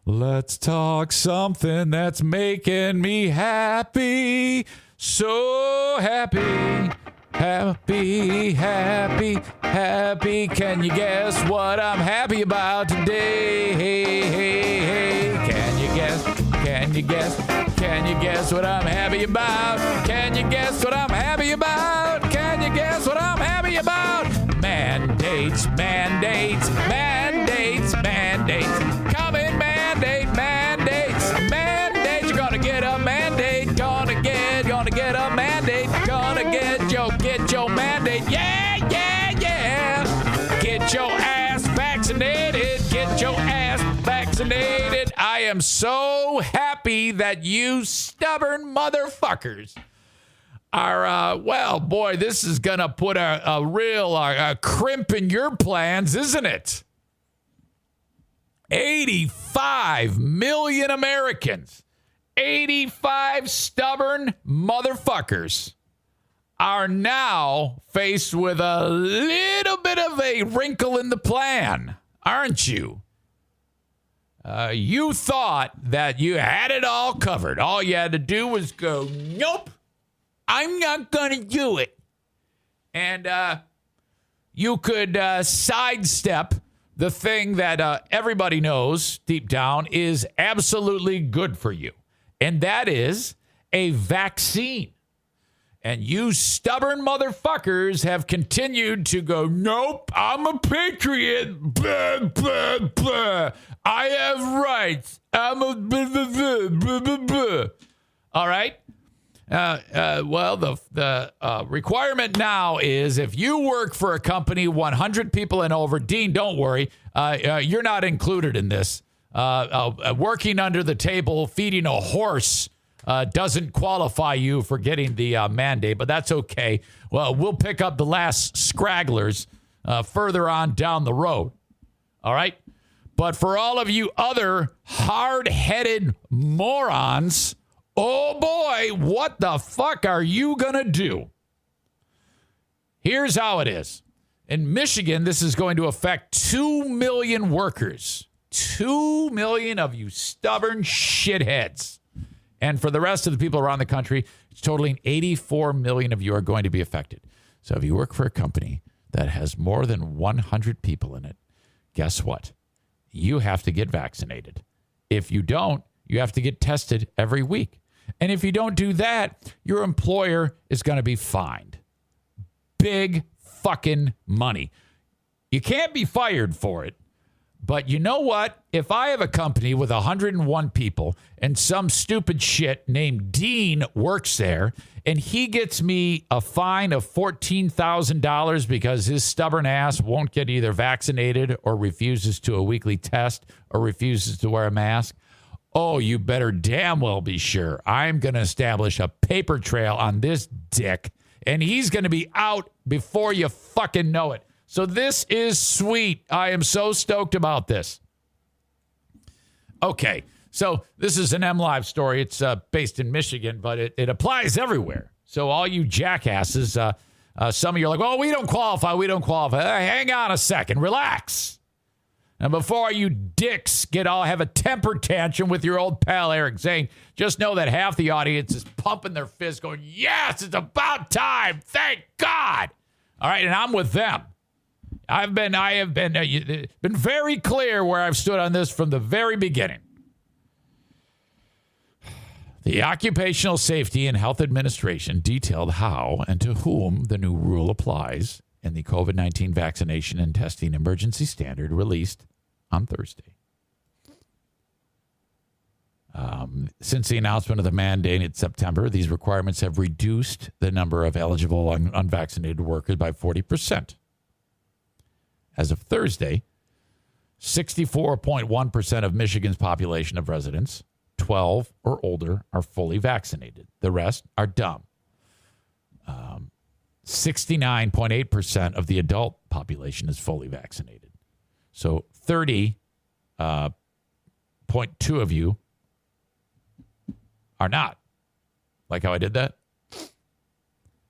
Let's talk something that's making me happy. So happy. Happy, happy, happy. Can you guess what I'm happy about today? Hey, hey, hey. Can you guess? Can you guess? Can you guess what I'm happy about? Can you guess what I'm happy about? Can you guess what I'm happy about? Mandates, mandates, mandates, mandates. Come in, mandate, mandates, mandates. You're gonna get a mandate. Gonna get a mandate. Gonna get your mandate. Yeah, yeah, yeah. Get your ass vaccinated. Get your ass vaccinated. I am so happy that you stubborn motherfuckers are, well, boy, this is going to put a real crimp in your plans, isn't it? 85 million Americans, 85 stubborn motherfuckers are now faced with a little bit of a wrinkle in the plan, aren't you? You thought that you had it all covered. All you had to do was go, nope, I'm not going to do it. And you could sidestep the thing that everybody knows deep down is absolutely good for you. And that is a vaccine. And you stubborn motherfuckers have continued to go, nope, I'm a patriot. Blah, blah, blah. I have rights. I'm a blah, blah, blah, blah, blah, blah. All right. Well, the requirement now is if you work for a company 100 people and over, Dean, don't worry, you're not included in this. Working under the table, feeding a horse doesn't qualify you for getting the mandate, but that's okay. Well, we'll pick up the last scragglers further on down the road. All right? But for all of you other hard-headed morons, oh boy, what the fuck are you going to do? Here's how it is. In Michigan, this is going to affect 2 million workers. 2 million of you stubborn shitheads. And for the rest of the people around the country, it's totaling 84 million of you are going to be affected. So if you work for a company that has more than 100 people in it, guess what? You have to get vaccinated. If you don't, you have to get tested every week. And if you don't do that, your employer is going to be fined. Big fucking money. You can't be fired for it. But you know what? If I have a company with 101 people and some stupid shit named Dean works there and he gets me a fine of $14,000 because his stubborn ass won't get either vaccinated or refuses to a weekly test or refuses to wear a mask, oh, you better damn well be sure I'm going to establish a paper trail on this dick and he's going to be out before you fucking know it. So this is sweet. I am so stoked about this. Okay, so this is an MLive story. It's based in Michigan, but it applies everywhere. So all you jackasses, some of you are like, oh, we don't qualify. Hang on a second. Relax. And before you dicks have a temper tantrum with your old pal Eric Zane, just know that half the audience is pumping their fists going, yes, it's about time. Thank God. All right, and I'm with them. I have been very clear where I've stood on this from the very beginning. The Occupational Safety and Health Administration detailed how and to whom the new rule applies in the COVID-19 vaccination and testing emergency standard released on Thursday. Since the announcement of the mandate in September, these requirements have reduced the number of eligible unvaccinated workers by 40%. As of Thursday, 64.1% of Michigan's population of residents 12 or older are fully vaccinated. The rest are dumb. 69.8% of the adult population is fully vaccinated. So 30.2 of you are not. Like how I did that?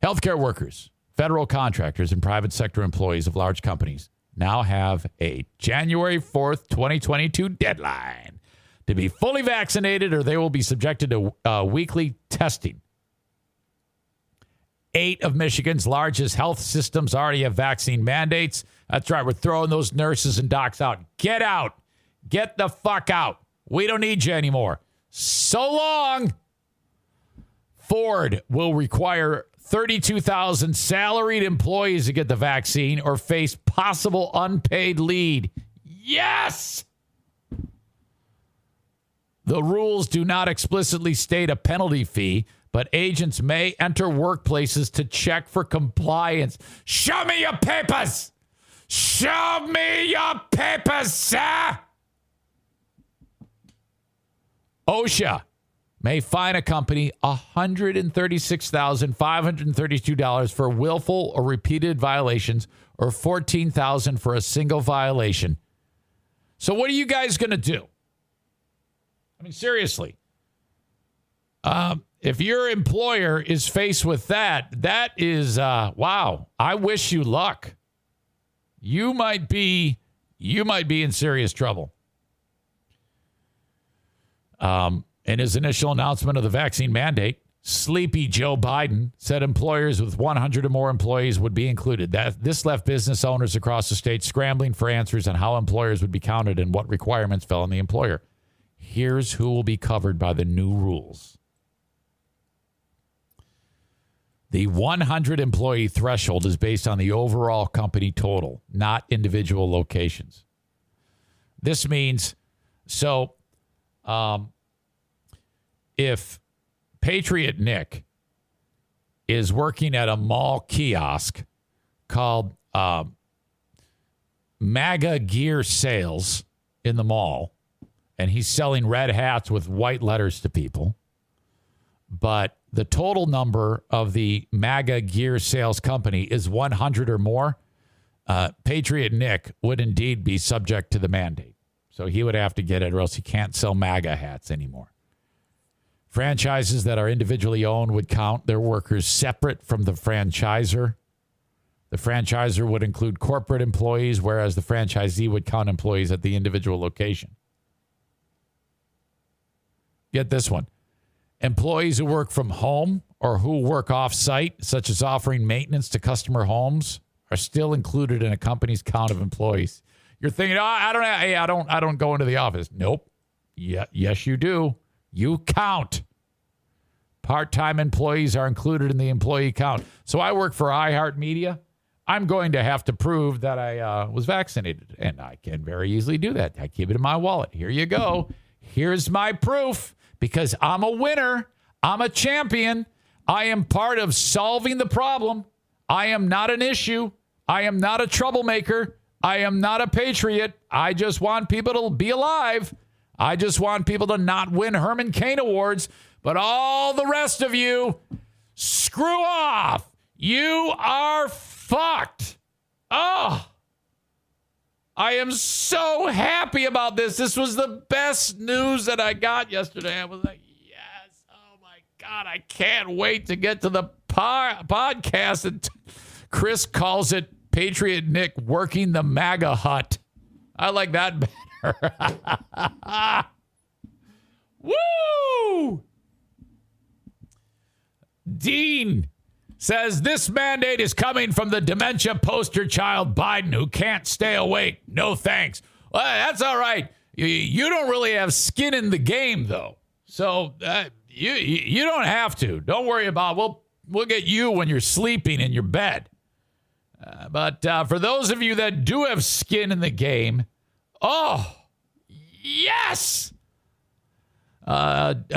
Healthcare workers, federal contractors, and private sector employees of large companies now have a January 4th, 2022 deadline to be fully vaccinated or they will be subjected to weekly testing. 8 of Michigan's largest health systems already have vaccine mandates. That's right. We're throwing those nurses and docs out. Get out. Get the fuck out. We don't need you anymore. So long. Ford will require 32,000 salaried employees to get the vaccine or face possible unpaid leave. Yes! The rules do not explicitly state a penalty fee, but agents may enter workplaces to check for compliance. Show me your papers! Show me your papers, sir! OSHA may fine a company $136,532 for willful or repeated violations or $14,000 for a single violation. So what are you guys going to do? I mean, seriously. If your employer is faced with that is, wow, I wish you luck. You might be in serious trouble. In his initial announcement of the vaccine mandate, sleepy Joe Biden said employers with 100 or more employees would be included. This left business owners across the state scrambling for answers on how employers would be counted and what requirements fell on the employer. Here's who will be covered by the new rules. The 100 employee threshold is based on the overall company total, not individual locations. This means, if Patriot Nick is working at a mall kiosk called MAGA Gear Sales in the mall, and he's selling red hats with white letters to people, but the total number of the MAGA Gear Sales company is 100 or more, Patriot Nick would indeed be subject to the mandate. So he would have to get it or else he can't sell MAGA hats anymore. Franchises that are individually owned would count their workers separate from the franchisor. The franchisor would include corporate employees, whereas the franchisee would count employees at the individual location. Get this one. Employees who work from home or who work off-site, such as offering maintenance to customer homes, are still included in a company's count of employees. You're thinking, I don't go into the office. Nope. Yeah, yes, you do. You count. Part-time employees are included in the employee count. So I work for iHeartMedia. I'm going to have to prove that I was vaccinated, and I can very easily do that. I keep it in my wallet. Here you go. Here's my proof, because I'm a winner. I'm a champion. I am part of solving the problem. I am not an issue. I am not a troublemaker. I am not a patriot. I just want people to be alive. I just want people to not win Herman Cain Awards. But all the rest of you, screw off. You are fucked. Oh, I am so happy about this. This was the best news that I got yesterday. I was like, yes. Oh, my God. I can't wait to get to the podcast. And Chris calls it Patriot Nick working the MAGA hut. I like that better. Woo! Dean says this mandate is coming from the dementia poster child Biden who can't stay awake. No thanks. Well, that's all right. You don't really have skin in the game, though. So you don't have to. Don't worry about it. We'll get you when you're sleeping in your bed. But for those of you that do have skin in the game, oh, yes. Nick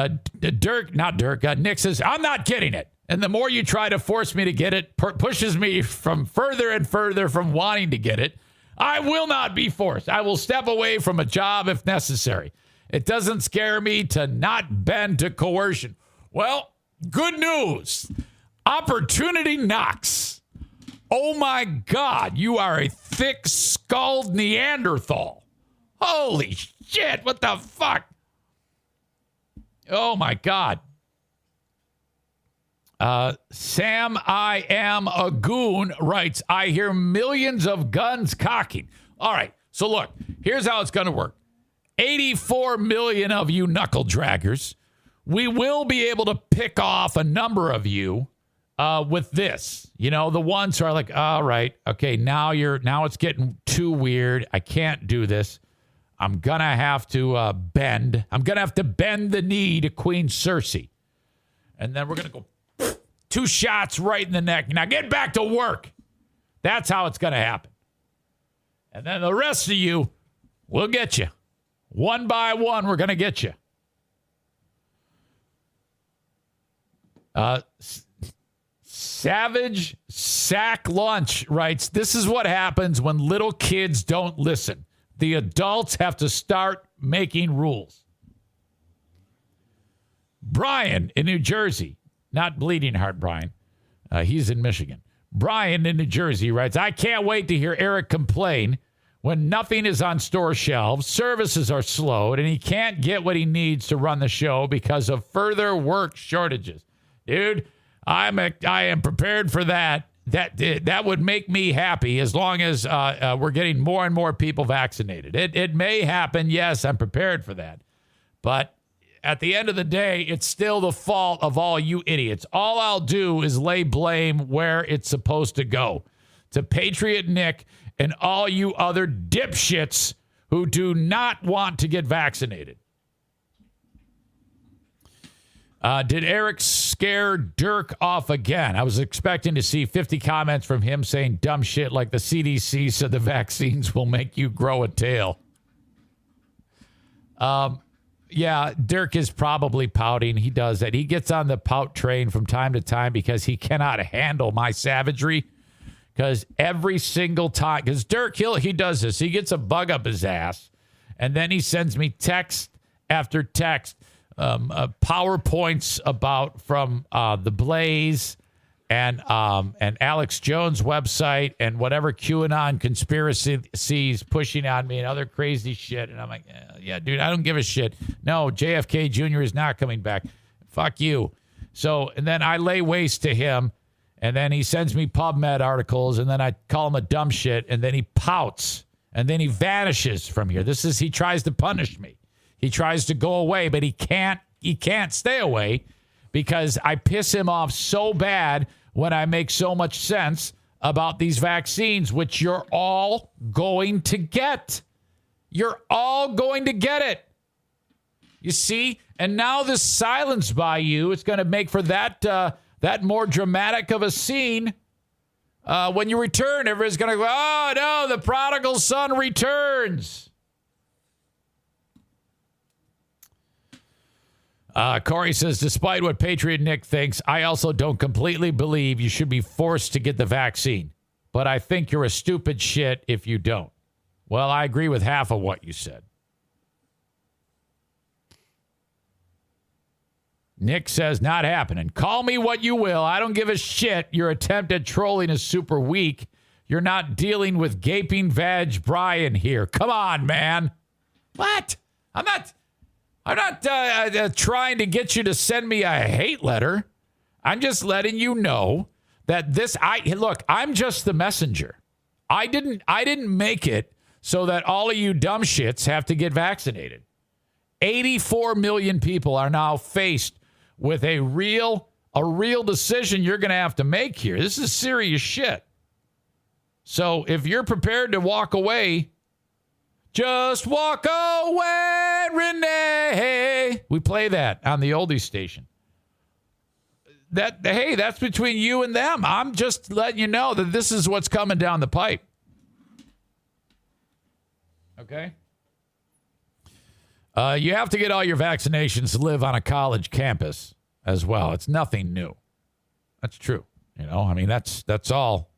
says, I'm not getting it. And the more you try to force me to get it, pushes me from further and further from wanting to get it. I will not be forced. I will step away from a job if necessary. It doesn't scare me to not bend to coercion. Well, good news. Opportunity knocks. Oh my God, you are a thick-skulled Neanderthal. Holy shit, what the fuck? Oh, my God. Sam I Am a Goon writes, I hear millions of guns cocking. All right, so look, here's how it's going to work. 84 million of you knuckle draggers. We will be able to pick off a number of you with this. You know, the ones who are like, all right, okay, now it's getting too weird. I can't do this. I'm going to have to bend. I'm going to have to bend the knee to Queen Cersei. And then we're going to go 2 shots right in the neck. Now get back to work. That's how it's going to happen. And then the rest of you, we'll get you. One by one, we're going to get you. Savage Sack Lunch writes, this is what happens when little kids don't listen. The adults have to start making rules. Brian in New Jersey, not Bleeding Heart Brian. He's in Michigan. Brian in New Jersey writes, I can't wait to hear Eric complain when nothing is on store shelves, services are slowed, and he can't get what he needs to run the show because of further work shortages. Dude, I am prepared for that. That would make me happy as long as we're getting more and more people vaccinated. It may happen. Yes, I'm prepared for that. But at the end of the day, it's still the fault of all you idiots. All I'll do is lay blame where it's supposed to go. To Patriot Nick and all you other dipshits who do not want to get vaccinated. Did Eric scare Dirk off again? I was expecting to see 50 comments from him saying dumb shit like the CDC said the vaccines will make you grow a tail. Yeah, Dirk is probably pouting. He does that. He gets on the pout train from time to time because he cannot handle my savagery. Because every single time, because Dirk, he does this. He gets a bug up his ass, and then he sends me text after text. PowerPoints from the Blaze and Alex Jones' website and whatever QAnon conspiracies pushing on me and other crazy shit. And I'm like, yeah, dude, I don't give a shit. No, JFK Jr. is not coming back. Fuck you. So, and then I lay waste to him, and then he sends me PubMed articles, and then I call him a dumb shit, and then he pouts, and then he vanishes from here. He tries to punish me. He tries to go away, but he can't stay away because I piss him off so bad when I make so much sense about these vaccines, which you're all going to get. You're all going to get it. You see? And now this silence by you is going to make for that more dramatic of a scene. When you return, everybody's going to go, oh, no, the prodigal son returns. Corey says, despite what Patriot Nick thinks, I also don't completely believe you should be forced to get the vaccine. But I think you're a stupid shit if you don't. Well, I agree with half of what you said. Nick says, not happening. Call me what you will. I don't give a shit. Your attempt at trolling is super weak. You're not dealing with gaping vag Brian here. Come on, man. What? I'm not trying to get you to send me a hate letter. I'm just letting you know that look, I'm just the messenger. I didn't make it so that all of you dumb shits have to get vaccinated. 84 million people are now faced with a real decision you're going to have to make here. This is serious shit. So if you're prepared to walk away, just walk away, Renee. We play that on the oldies station. Hey, that's between you and them. I'm just letting you know that this is what's coming down the pipe. Okay? You have to get all your vaccinations to live on a college campus as well. It's nothing new. That's true. You know, I mean, that's all.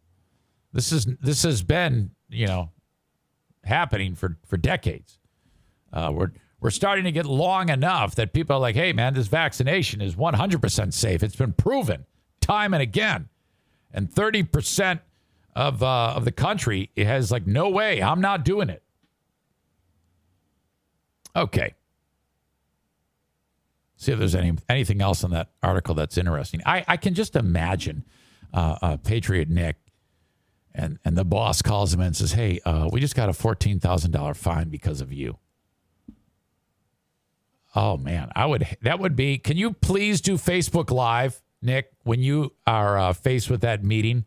This has been, happening for decades. We're starting to get long enough that people are like, hey, man, this vaccination is 100% safe. It's been proven time and again. And 30% of the country has like, no way, I'm not doing it. Okay. See if there's anything else in that article that's interesting. I can just imagine Patriot Nick and the boss calls him in and says, hey, we just got a $14,000 fine because of you. Oh, man, that would be, can you please do Facebook Live, Nick, when you are faced with that meeting,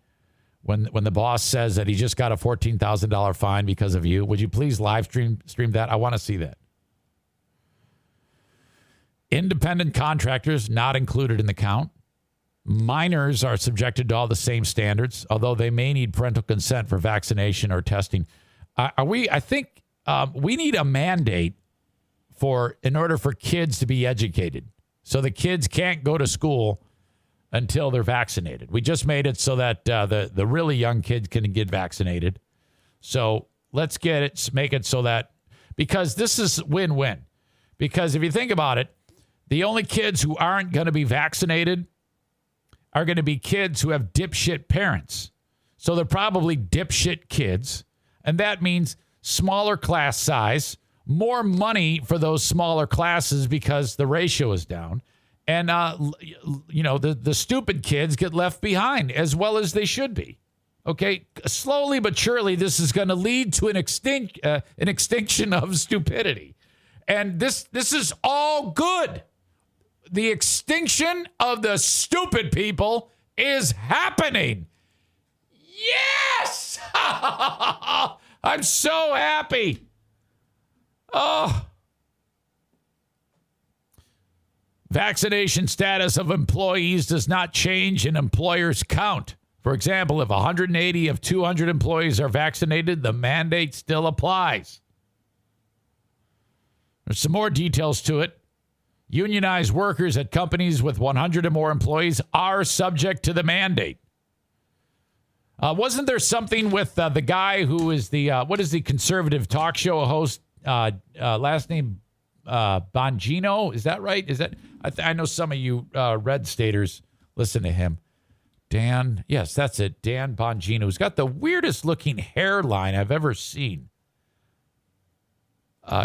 when the boss says that he just got a $14,000 fine because of you? Would you please live stream that? I want to see that. Independent contractors not included in the count. Minors are subjected to all the same standards, although they may need parental consent for vaccination or testing. I think we need a mandate in order for kids to be educated. So the kids can't go to school until they're vaccinated. We just made it so that the really young kids can get vaccinated. So let's make it so that, because this is win-win. Because if you think about it, the only kids who aren't going to be vaccinated are going to be kids who have dipshit parents. So they're probably dipshit kids. And that means smaller class size, more money for those smaller classes because the ratio is down. And, the stupid kids get left behind as well as they should be. Okay, slowly but surely, this is going to lead to an extinction of stupidity. And this is all good. The extinction of the stupid people is happening. Yes! I'm so happy. Oh. Vaccination status of employees does not change in employers' count. For example, if 180 of 200 employees are vaccinated, the mandate still applies. There's some more details to it. Unionized workers at companies with 100 or more employees are subject to the mandate. Wasn't there something with the guy who is the conservative talk show host? Last name Bongino, is that right? I know some of you red staters listen to him. Dan, yes, that's it. Dan Bongino, who's got the weirdest looking hairline I've ever seen.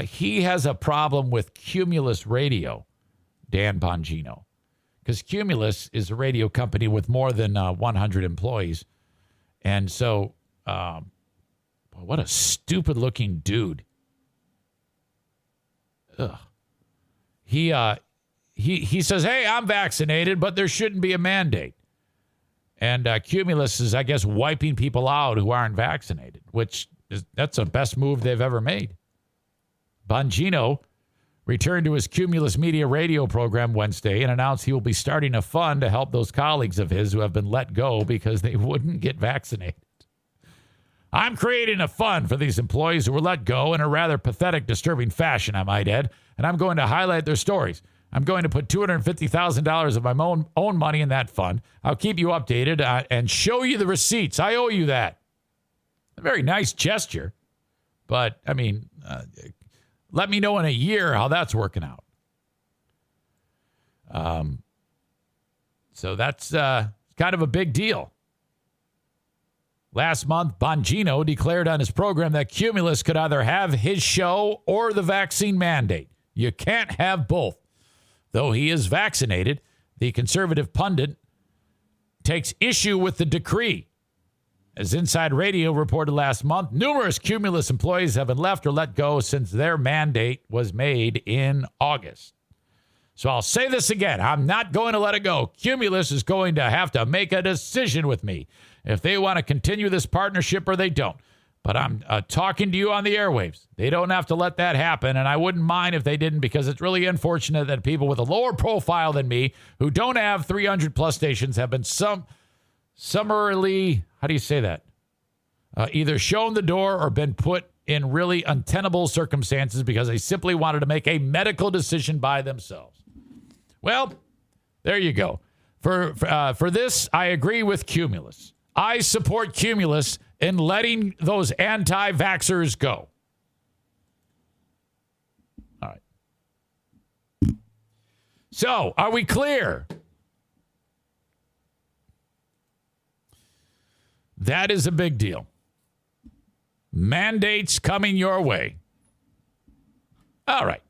He has a problem with Cumulus Radio, Dan Bongino, because Cumulus is a radio company with more than 100 employees. And so, what a stupid looking dude. Ugh. He says, hey, I'm vaccinated, but there shouldn't be a mandate. And Cumulus is, I guess, wiping people out who aren't vaccinated, that's the best move they've ever made. Bongino returned to his Cumulus Media radio program Wednesday and announced he will be starting a fund to help those colleagues of his who have been let go because they wouldn't get vaccinated. I'm creating a fund for these employees who were let go in a rather pathetic, disturbing fashion, I might add, and I'm going to highlight their stories. I'm going to put $250,000 of my own money in that fund. I'll keep you updated and show you the receipts. I owe you that. A very nice gesture, but, I mean, let me know in a year how that's working out. So that's kind of a big deal. Last month, Bongino declared on his program that Cumulus could either have his show or the vaccine mandate. You can't have both. Though he is vaccinated, the conservative pundit takes issue with the decree. As Inside Radio reported last month, numerous Cumulus employees have been left or let go since their mandate was made in August. So I'll say this again. I'm not going to let it go. Cumulus is going to have to make a decision with me if they want to continue this partnership or they don't. But I'm talking to you on the airwaves. They don't have to let that happen, and I wouldn't mind if they didn't, because it's really unfortunate that people with a lower profile than me who don't have 300-plus stations have been summarily, how do you say that? Either shown the door or been put in really untenable circumstances because they simply wanted to make a medical decision by themselves. Well, there you go. For this, I agree with Cumulus. I support Cumulus in letting those anti-vaxxers go. All right. So, are we clear? That is a big deal. Mandates coming your way. All right.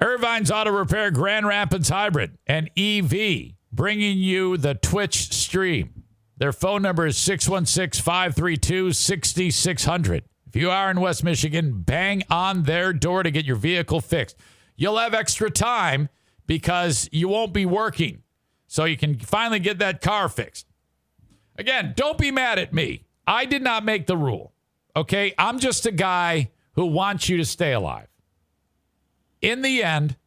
Irvine's Auto Repair Grand Rapids Hybrid and EV bringing you the Twitch stream. Their phone number is 616-532-6600. If you are in West Michigan, bang on their door to get your vehicle fixed. You'll have extra time because you won't be working, so you can finally get that car fixed. Again, don't be mad at me. I did not make the rule, okay? I'm just a guy who wants you to stay alive. In the end,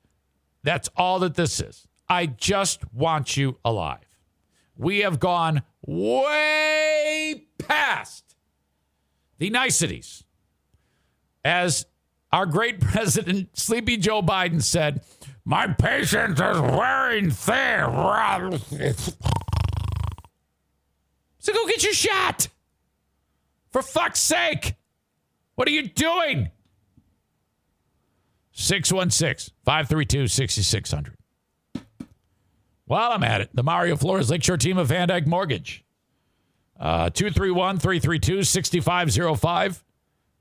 that's all that this is. I just want you alive. We have gone way past the niceties. As our great president, Sleepy Joe Biden, said, my patient is wearing thin. So go get your shot. For fuck's sake. What are you doing? 616-532-6600. While I'm at it, the Mario Flores Lakeshore team of Van Dyke Mortgage. 231-332-6505.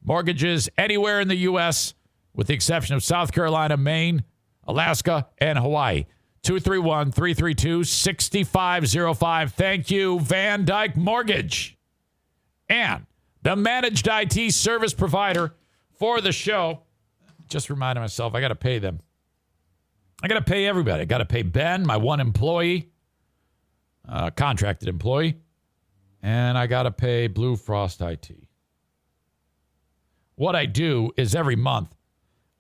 Mortgages anywhere in the U.S. with the exception of South Carolina, Maine, Alaska, and Hawaii. 231-332-6505. Thank you, Van Dyke Mortgage. And the managed IT service provider for the show. Just reminded myself, I got to pay them. I got to pay everybody. I got to pay Ben, my one employee, contracted employee, and I got to pay Blue Frost IT. What I do is every month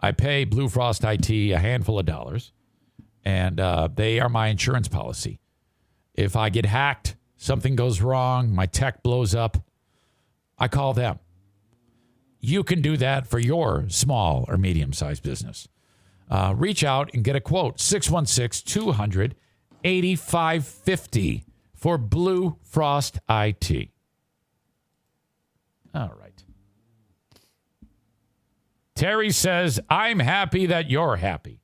I pay Blue Frost IT a handful of dollars, and they are my insurance policy. If I get hacked, something goes wrong, my tech blows up, I call them. You can do that for your small or medium-sized business. Reach out and get a quote. 616-200-8550 for Blue Frost IT. All right. Terry says, I'm happy that you're happy.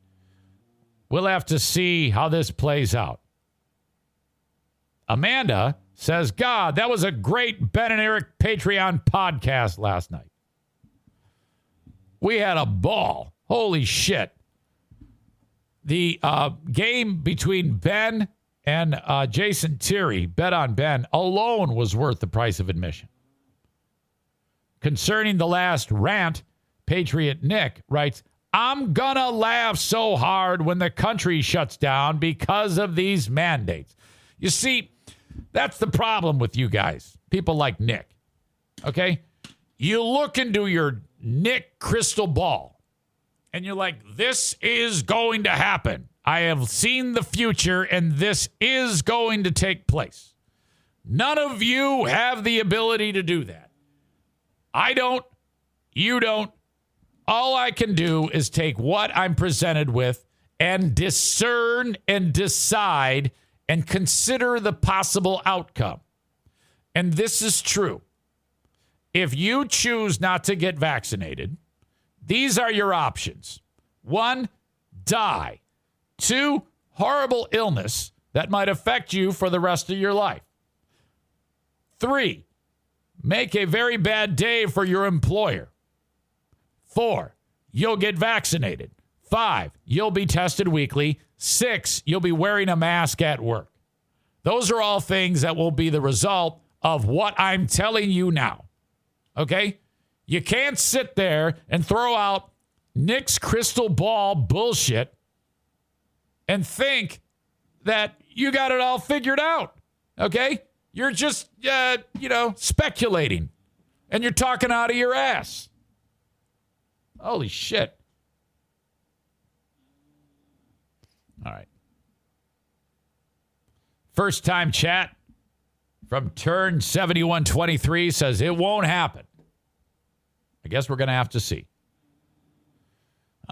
We'll have to see how this plays out. Amanda says, God, that was a great Ben and Eric Patreon podcast last night. We had a ball. Holy shit. The game between Ben and Jason Terry, Bet on Ben, alone was worth the price of admission. Concerning the last rant, Patriot Nick writes, I'm gonna laugh so hard when the country shuts down because of these mandates. You see, that's the problem with you guys, people like Nick. Okay? You look into your Nick crystal ball, and you're like, this is going to happen. I have seen the future, and this is going to take place. None of you have the ability to do that. I don't. You don't. All I can do is take what I'm presented with and discern and decide and consider the possible outcome. And this is true. If you choose not to get vaccinated, these are your options. 1, die. 2, horrible illness that might affect you for the rest of your life. 3, make a very bad day for your employer. 4, you'll get vaccinated. 5, you'll be tested weekly. 6, you'll be wearing a mask at work. Those are all things that will be the result of what I'm telling you now. Okay? You can't sit there and throw out Nick's crystal ball bullshit and think that you got it all figured out. Okay? You're just, speculating. And you're talking out of your ass. Holy shit. All right. First time chat from Turn 7123 says it won't happen. I guess we're going to have to see.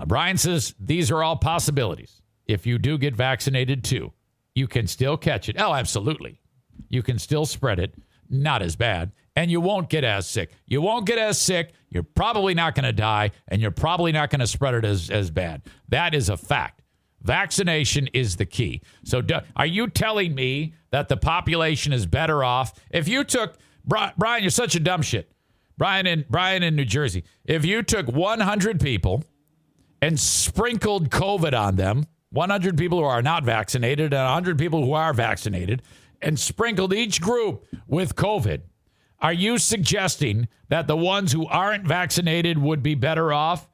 Brian says these are all possibilities. If you do get vaccinated too, you can still catch it. Oh, absolutely. You can still spread it. Not as bad. And you won't get as sick. You won't get as sick. You're probably not going to die. And you're probably not going to spread it as bad. That is a fact. Vaccination is the key. So are you telling me that the population is better off? If you took, Brian, you're such a dumb shit. Brian in New Jersey, if you took 100 people and sprinkled COVID on them, 100 people who are not vaccinated and 100 people who are vaccinated, and sprinkled each group with COVID, are you suggesting that the ones who aren't vaccinated would be better off?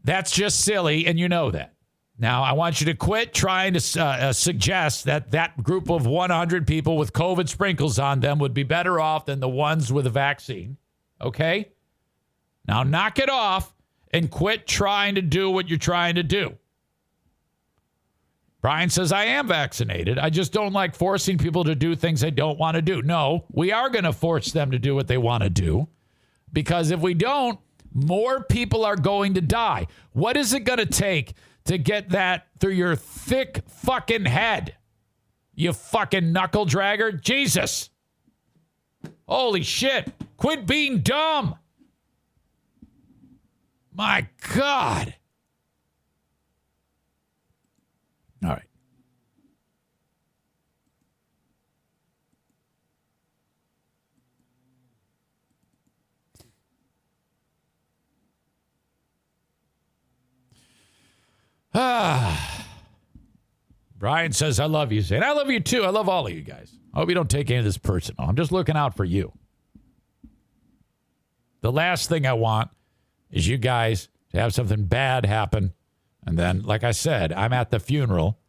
That's just silly, and you know that. Now, I want you to quit trying to suggest that group of 100 people with COVID sprinkles on them would be better off than the ones with a vaccine. Okay? Now, knock it off and quit trying to do what you're trying to do. Brian says, I am vaccinated. I just don't like forcing people to do things they don't want to do. No, we are going to force them to do what they want to do. Because if we don't, more people are going to die. What is it going to take to get that through your thick fucking head? You fucking knuckle dragger. Jesus. Holy shit. Quit being dumb. My God. All right. Brian says, I love you, Zane. I love you too. I love all of you guys. I hope you don't take any of this personal. I'm just looking out for you. The last thing I want is you guys to have something bad happen. And then, like I said, I'm at the funeral,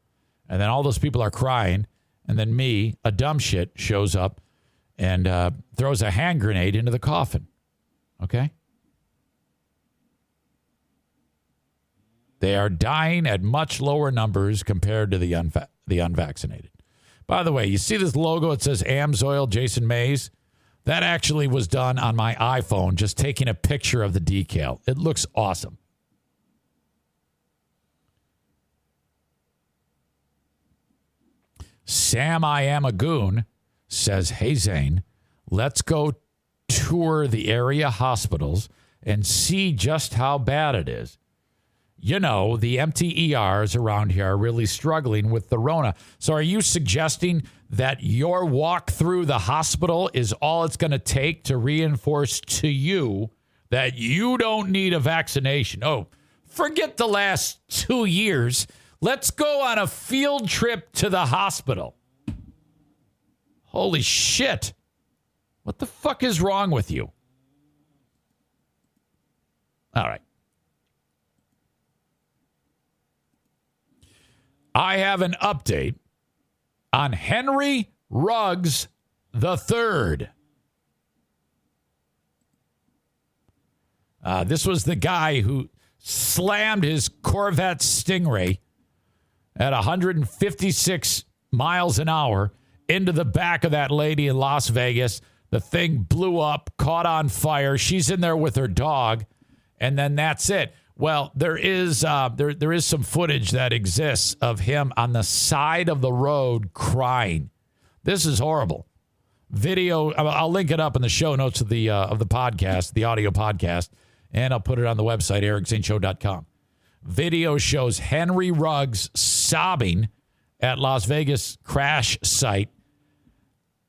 and then all those people are crying, and then me, a dumb shit, shows up and throws a hand grenade into the coffin. Okay? They are dying at much lower numbers compared to the unvaccinated. By the way, you see this logo? It says Amsoil Jason Mays. That actually was done on my iPhone, just taking a picture of the decal. It looks awesome. Sam I Am a Goon says, hey, Zane, let's go tour the area hospitals and see just how bad it is. You know, the empty ERs around here are really struggling with the Rona. So are you suggesting that your walk through the hospital is all it's going to take to reinforce to you that you don't need a vaccination? Oh, forget the last 2 years. Let's go on a field trip to the hospital. Holy shit. What the fuck is wrong with you? All right. I have an update on Henry Ruggs III. This was the guy who slammed his Corvette Stingray at 156 miles an hour into the back of that lady in Las Vegas. The thing blew up, caught on fire. She's in there with her dog, and then that's it. Well, there is some footage that exists of him on the side of the road crying. This is horrible. Video, I'll link it up in the show notes of the podcast, the audio podcast, and I'll put it on the website, ericzaneshow.com. Video shows Henry Ruggs sobbing at Las Vegas crash site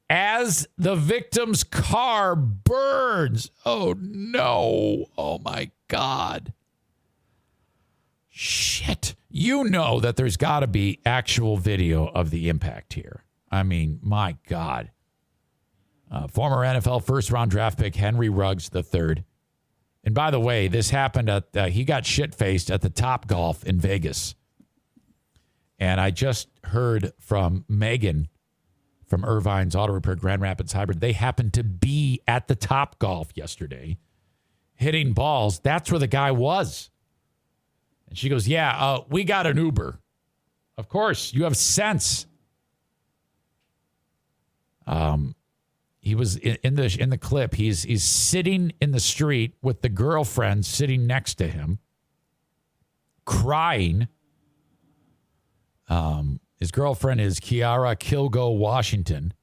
as the victim's car burns. Oh, no. Oh, my God. Shit. You know that there's got to be actual video of the impact here. I mean, my God. Former NFL first-round draft pick Henry Ruggs III. And by the way, this happened at, he got shit-faced at the Top Golf in Vegas. And I just heard from Megan from Irvine's Auto Repair Grand Rapids Hybrid. They happened to be at the Top Golf yesterday hitting balls. That's where the guy was. And she goes, yeah, we got an Uber. Of course, you have sense. He was in the clip. He's sitting in the street with the girlfriend sitting next to him, crying. His girlfriend is Kiara Kilgo Washington.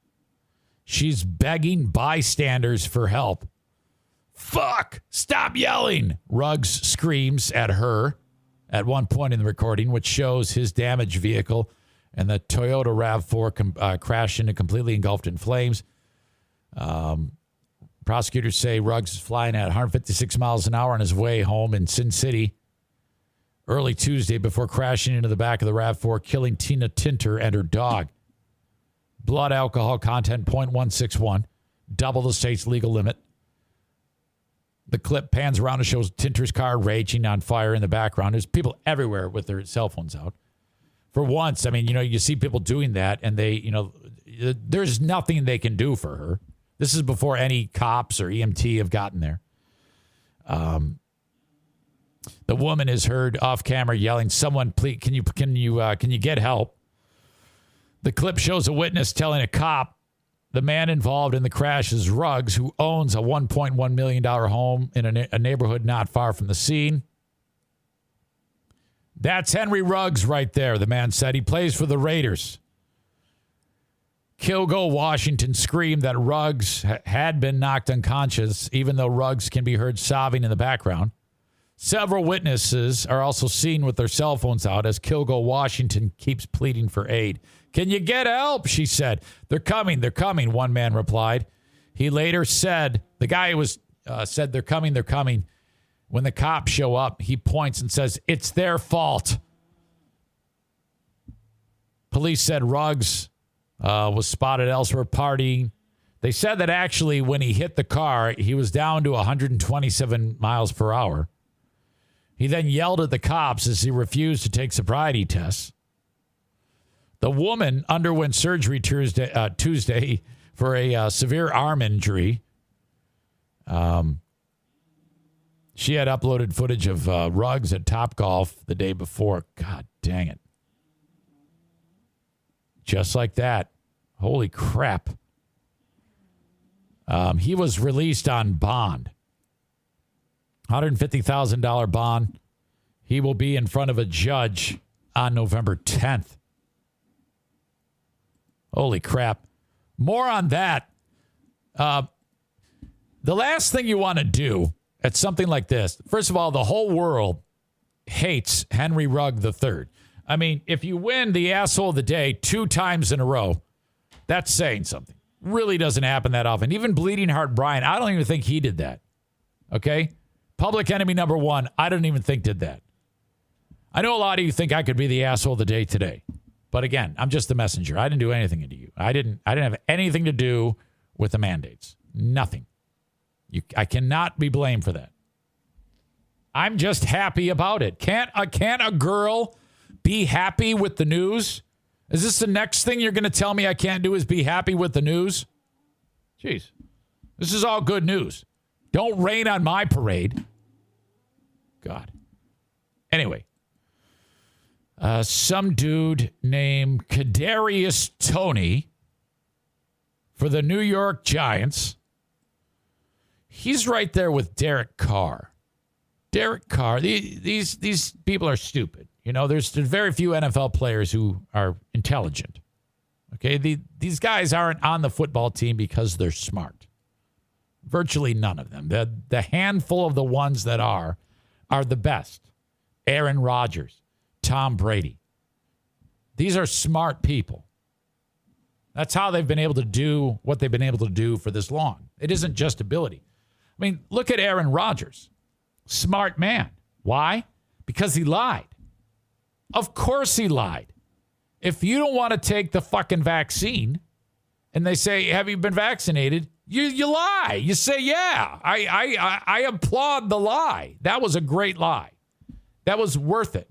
She's begging bystanders for help. Fuck! Stop yelling! Ruggs screams at her at one point in the recording, which shows his damaged vehicle and the Toyota RAV4 crashed into completely engulfed in flames. Prosecutors say Ruggs is flying at 156 miles an hour on his way home in Sin City early Tuesday before crashing into the back of the RAV4, killing Tina Tinter and her dog. Blood alcohol content 0.161, double the state's legal limit. The clip pans around and shows Tinter's car raging on fire in the background. There's people everywhere with their cell phones out. For once, I mean, you see people doing that, and they, there's nothing they can do for her. This is before any cops or EMT have gotten there. The woman is heard off camera yelling, "Someone, please, can you get help?" The clip shows a witness telling a cop the man involved in the crash is Ruggs, who owns a $1.1 million home in a neighborhood not far from the scene. That's Henry Ruggs right there, the man said. He plays for the Raiders. Kilgo Washington screamed that Ruggs had been knocked unconscious, even though Ruggs can be heard sobbing in the background. Several witnesses are also seen with their cell phones out as Kilgo Washington keeps pleading for aid. "Can you get help?" she said. They're coming, one man replied. He later said, the guy was said, they're coming. When the cops show up, he points and says, "It's their fault." Police said Ruggs was spotted elsewhere partying. They said that actually when he hit the car, he was down to 127 miles per hour. He then yelled at the cops as he refused to take sobriety tests. The woman underwent surgery Tuesday for a severe arm injury. She had uploaded footage of Ruggs at Topgolf the day before. God dang it. Just like that. Holy crap. He was released on bond. $150,000 bond. He will be in front of a judge on November 10th. Holy crap. More on that. The last thing you want to do at something like this, first of all, the whole world hates Henry Ruggs III. I mean, if you win the asshole of the day 2 times in a row, that's saying something. Really doesn't happen that often. Even Bleeding Heart Brian, I don't even think he did that. Okay? Public enemy number 1, I don't even think did that. I know a lot of you think I could be the asshole of the day today. But again, I'm just the messenger. I didn't do anything to you. I didn't have anything to do with the mandates. Nothing. I cannot be blamed for that. I'm just happy about it. Can't a girl be happy with the news? Is this the next thing you're going to tell me I can't do is be happy with the news? Jeez. This is all good news. Don't rain on my parade. God. Anyway, some dude named Kadarius Toney for the New York Giants. He's right there with Derek Carr. Derek Carr, these people are stupid. You know, there's very few NFL players who are intelligent. Okay, these guys aren't on the football team because they're smart. Virtually none of them. The handful of the ones that are the best. Aaron Rodgers, Tom Brady. These are smart people. That's how they've been able to do what they've been able to do for this long. It isn't just ability. I mean, look at Aaron Rodgers. Smart man. Why? Because he lied. Of course he lied. If you don't want to take the fucking vaccine and they say, have you been vaccinated? You lie. You say, yeah. I applaud the lie. That was a great lie. That was worth it.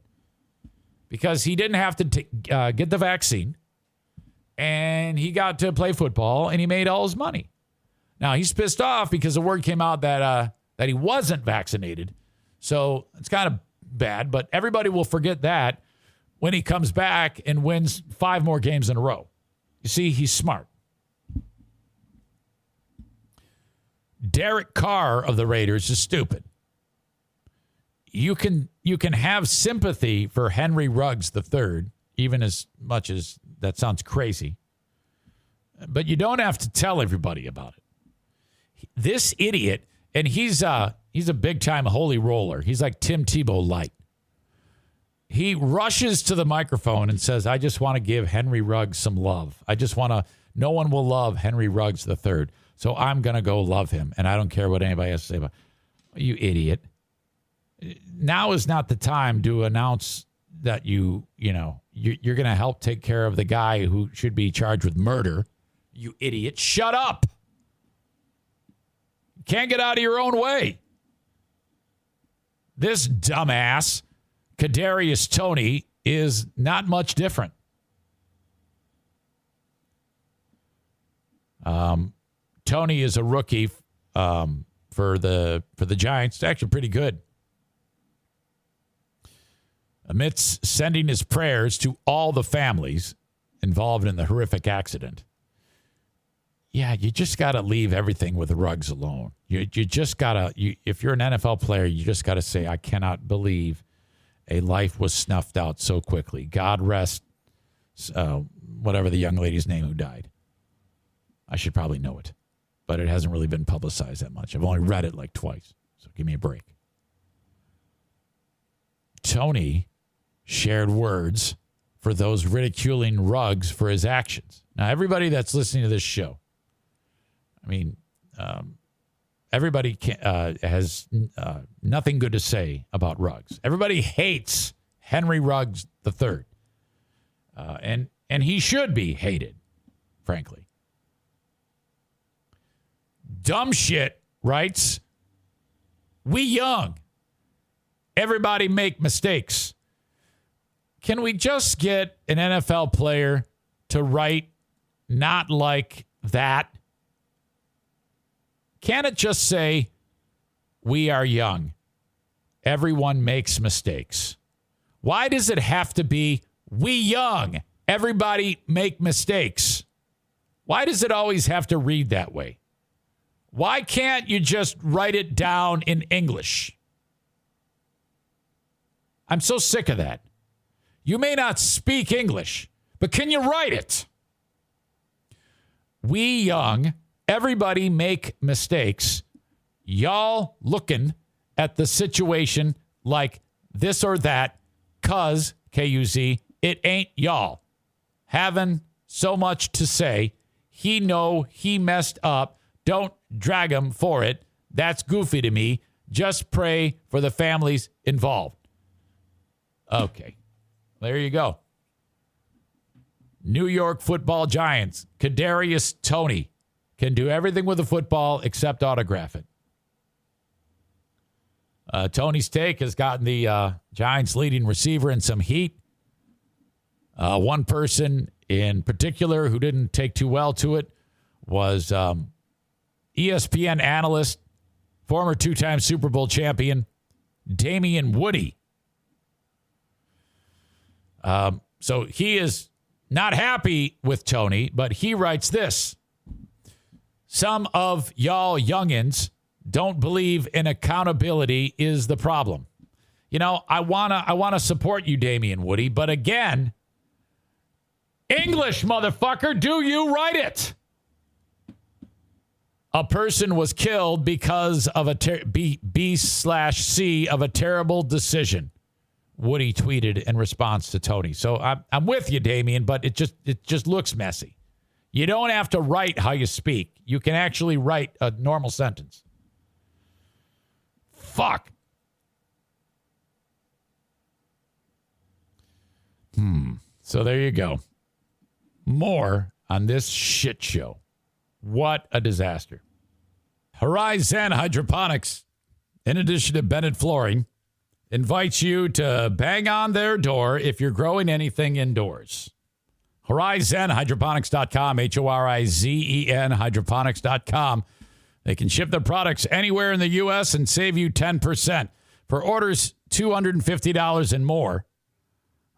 Because he didn't have to get the vaccine. And he got to play football, and he made all his money. Now, he's pissed off because the word came out that he wasn't vaccinated. So it's kind of bad, but everybody will forget that when he comes back and wins 5 more games in a row. You see, he's smart. Derek Carr of the Raiders is stupid. You can have sympathy for Henry Ruggs III, even as much as that sounds crazy. But you don't have to tell everybody about it. This idiot, and he's a big-time holy roller. He's like Tim Tebow light. He rushes to the microphone and says, I just want to give Henry Ruggs some love. No one will love Henry Ruggs III, so I'm going to go love him, and I don't care what anybody has to say about it. You idiot. Now is not the time to announce that you're going to help take care of the guy who should be charged with murder. You idiot. Shut up. Can't get out of your own way. This dumbass, Kadarius Toney, is not much different. Toney is a rookie for the Giants. It's actually pretty good. Amidst sending his prayers to all the families involved in the horrific accident. Yeah, you just got to leave everything with Ruggs alone. You just got to, if you're an NFL player, you just got to say, I cannot believe a life was snuffed out so quickly. God rest, whatever the young lady's name who died. I should probably know it, but it hasn't really been publicized that much. I've only read it like twice, so give me a break. Toney shared words for those ridiculing Ruggs for his actions. Now, everybody that's listening to this show, I mean, everybody has nothing good to say about Ruggs. Everybody hates Henry Ruggs III. And he should be hated, frankly. Dumb shit writes, we young. Everybody make mistakes. Can we just get an NFL player to write not like that? Can it just say, we are young. Everyone makes mistakes. Why does it have to be, we young? Everybody make mistakes. Why does it always have to read that way? Why can't you just write it down in English? I'm so sick of that. You may not speak English, but can you write it? We young, everybody make mistakes. Y'all looking at the situation like this or that, cuz, K-U-Z, it ain't y'all. Having so much to say, he know he messed up. Don't drag him for it. That's goofy to me. Just pray for the families involved. Okay. There you go. New York Football Giants. Kadarius Toney can do everything with a football except autograph it. Tony's take has gotten the Giants' leading receiver in some heat. One person in particular who didn't take too well to it was ESPN analyst, former 2-time Super Bowl champion, Damian Woody. So he is not happy with Tony, but he writes this. Some of y'all youngins don't believe in accountability is the problem. You know, I wanna support you, Damian Woody, but again, English, motherfucker, do you write it? A person was killed because of a B/C of a terrible decision. Woody tweeted in response to Tony. So I'm with you, Damian, but it just looks messy. You don't have to write how you speak. You can actually write a normal sentence. Fuck. So there you go. More on this shit show. What a disaster. Horizon Hydroponics, in addition to Bennett Flooring, invites you to bang on their door if you're growing anything indoors. HorizonHydroponics.com, HORIZEN Hydroponics.com. They can ship their products anywhere in the U.S. and save you 10%. For orders $250 and more,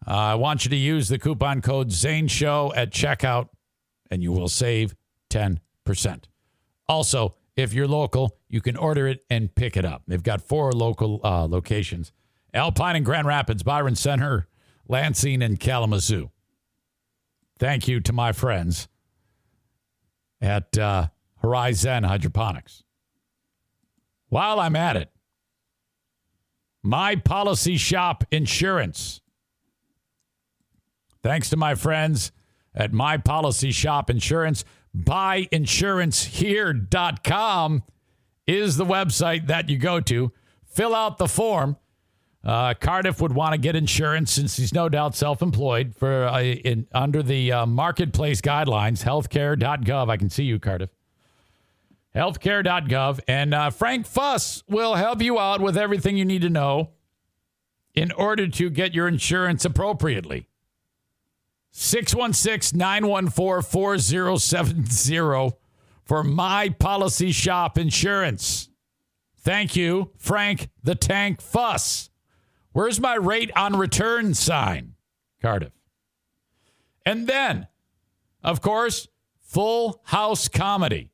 I want you to use the coupon code Zane Show at checkout, and you will save 10%. Also, if you're local, you can order it and pick it up. They've got 4 local locations: Alpine and Grand Rapids, Byron Center, Lansing, and Kalamazoo. Thank you to my friends at Horizon Hydroponics. While I'm at it, My Policy Shop Insurance. Thanks to my friends at My Policy Shop Insurance. BuyInsuranceHere.com is the website that you go to. Fill out the form. Cardiff would want to get insurance since he's no doubt self-employed for under the marketplace guidelines, healthcare.gov. I can see you, Cardiff. Healthcare.gov. And Frank Fuss will help you out with everything you need to know in order to get your insurance appropriately. 616-914-4070 for My Policy Shop Insurance. Thank you, Frank the Tank Fuss. Where's my rate on return sign? Cardiff. And then, of course, Full House Comedy.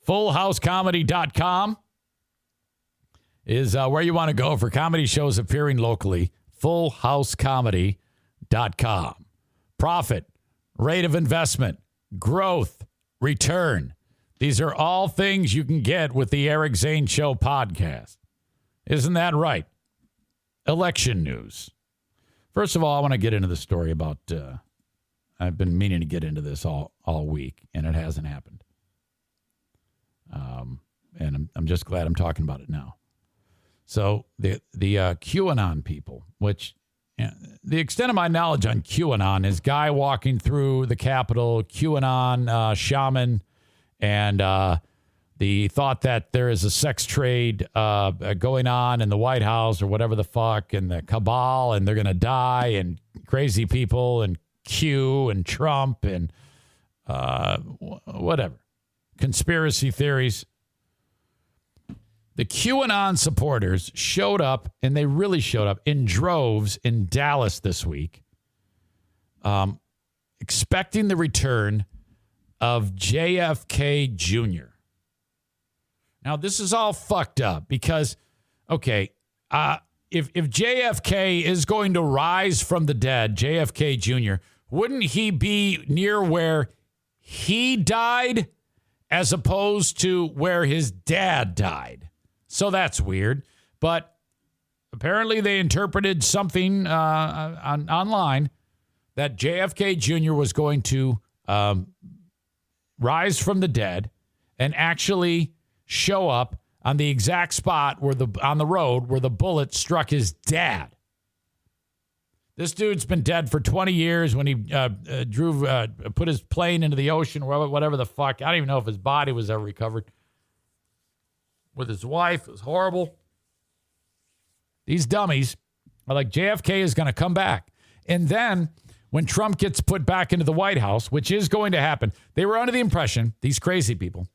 FullHouseComedy.com is where you want to go for comedy shows appearing locally. FullHouseComedy.com. Profit, rate of investment, growth, return. These are all things you can get with the Eric Zane Show podcast. Isn't that right? Election news. First of all, I want to get into the story about, I've been meaning to get into this all week, and it hasn't happened. And I'm just glad I'm talking about it now. So the QAnon people, which the extent of my knowledge on QAnon is guy walking through the Capitol, QAnon shaman, and the thought that there is a sex trade going on in the White House or whatever the fuck, and the cabal, and they're going to die, and crazy people, and Q, and Trump, and whatever. Conspiracy theories. The QAnon supporters showed up, and they really showed up in droves in Dallas this week, expecting the return of JFK Jr. Now, this is all fucked up because, okay, if JFK is going to rise from the dead, JFK Jr., wouldn't he be near where he died as opposed to where his dad died? So that's weird. But apparently they interpreted something online that JFK Jr. was going to rise from the dead and actually show up on the exact spot where on the road where the bullet struck his dad. This dude's been dead for 20 years when he put his plane into the ocean, or whatever the fuck. I don't even know if his body was ever recovered. With his wife, it was horrible. These dummies are like, JFK is going to come back. And then when Trump gets put back into the White House, which is going to happen, they were under the impression, these crazy people,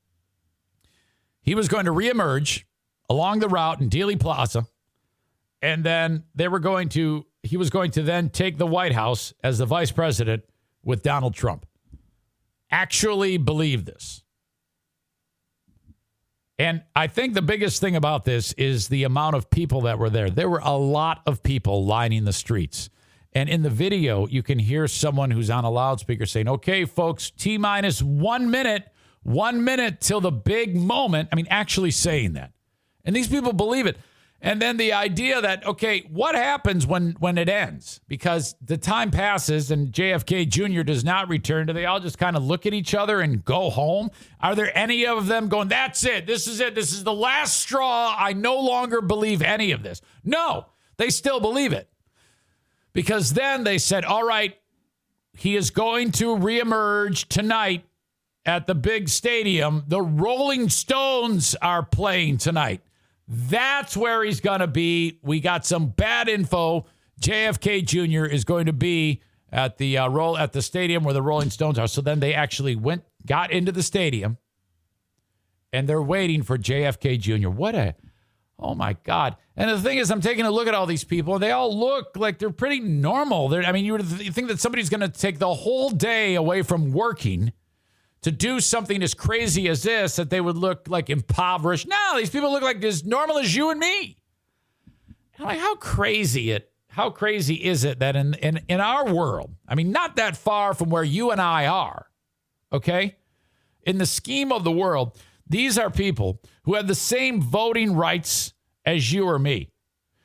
he was going to reemerge along the route in Dealey Plaza, and then they were going to he was going to then take the White House as the vice president with Donald Trump. Actually believe this. And I think the biggest thing about this is the amount of people that were there. There were a lot of people lining the streets. And in the video, you can hear someone who's on a loudspeaker saying, okay, folks, T-minus 1 minute till the big moment. I mean, actually saying that. And these people believe it. And then the idea that, okay, what happens when it ends? Because the time passes and JFK Jr. does not return. Do they all just kind of look at each other and go home? Are there any of them going, that's it. This is it. This is the last straw. I no longer believe any of this. No, they still believe it. Because then they said, all right, he is going to reemerge tonight at the big stadium. The Rolling Stones are playing tonight. That's where he's going to be. We got some bad info. JFK Jr. is going to be at the stadium where the Rolling Stones are. So then they actually got into the stadium, and they're waiting for JFK Jr. Oh my God. And the thing is, I'm taking a look at all these people, and they all look like they're pretty normal. You think that somebody's going to take the whole day away from working to do something as crazy as this, that they would look like impoverished. No, these people look like as normal as you and me. And I'm like, how crazy is it that in our world, I mean, not that far from where you and I are, okay? In the scheme of the world, these are people who have the same voting rights as you or me.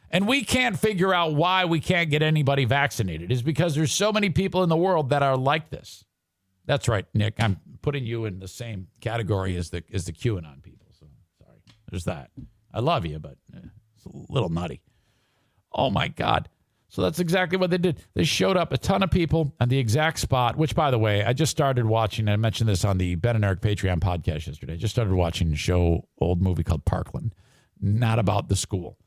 And we can't figure out why we can't get anybody vaccinated. It's because there's so many people in the world that are like this. That's right, Nick. I'm putting you in the same category as the QAnon people. So sorry. There's that. I love you, but it's a little nutty. Oh, my God. So that's exactly what they did. They showed up a ton of people on the exact spot, which, by the way, I just started watching. I mentioned this on the Ben and Eric Patreon podcast yesterday. I just started watching a old movie called Parkland. Not about the school.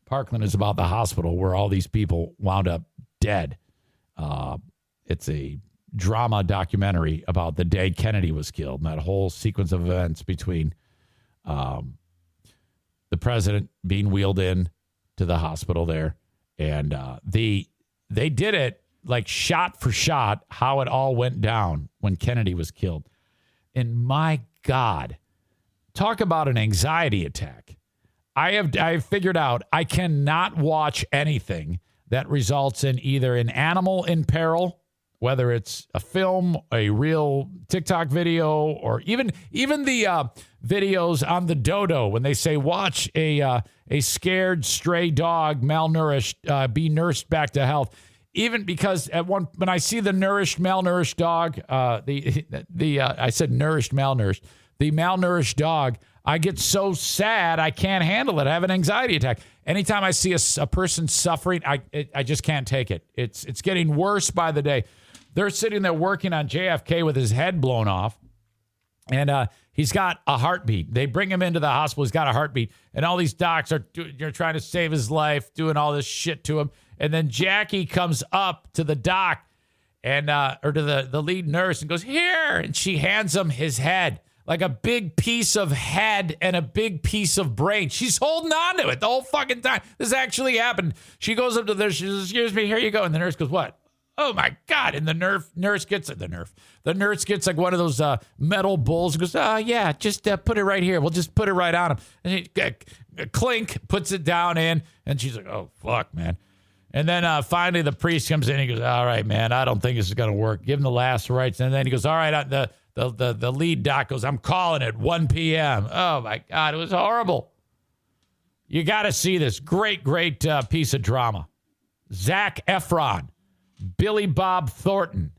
Parkland is about the hospital where all these people wound up dead. It's a drama documentary about the day Kennedy was killed and that whole sequence of events between the president being wheeled in to the hospital there. And they did it like shot for shot, how it all went down when Kennedy was killed. And my God, talk about an anxiety attack. I've figured out I cannot watch anything that results in either an animal in peril, whether it's a film, a real TikTok video, or even the videos on the dodo when they say watch a scared stray dog malnourished be nursed back to health. Even because when I see the malnourished dog, I said nourished, malnourished, the malnourished dog, I get so sad I can't handle it. I have an anxiety attack. Anytime I see a person suffering, I just can't take it. It's getting worse by the day. They're sitting there working on JFK with his head blown off, and he's got a heartbeat. They bring him into the hospital. He's got a heartbeat, and all these docs are trying to save his life, doing all this shit to him. And then Jackie comes up to the doc and or to the lead nurse and goes, "Here," and she hands him his head, like a big piece of head and a big piece of brain. She's holding on to it the whole fucking time. This actually happened. She goes up to the nurse. She says, "Excuse me, here you go." And the nurse goes, "What?" "Oh my God!" And the nurse gets like one of those metal bowls and goes, yeah, just put it right here. We'll just put it right on him." And he clink, puts it down in, and she's like, "Oh fuck, man." And then finally the priest comes in and he goes, "All right, man, I don't think this is gonna work. Give him the last rites." And then he goes, "All right," the lead doc goes, "I'm calling it 1 p.m. Oh my God, it was horrible. You got to see this great piece of drama. Zac Efron, Billy Bob Thornton.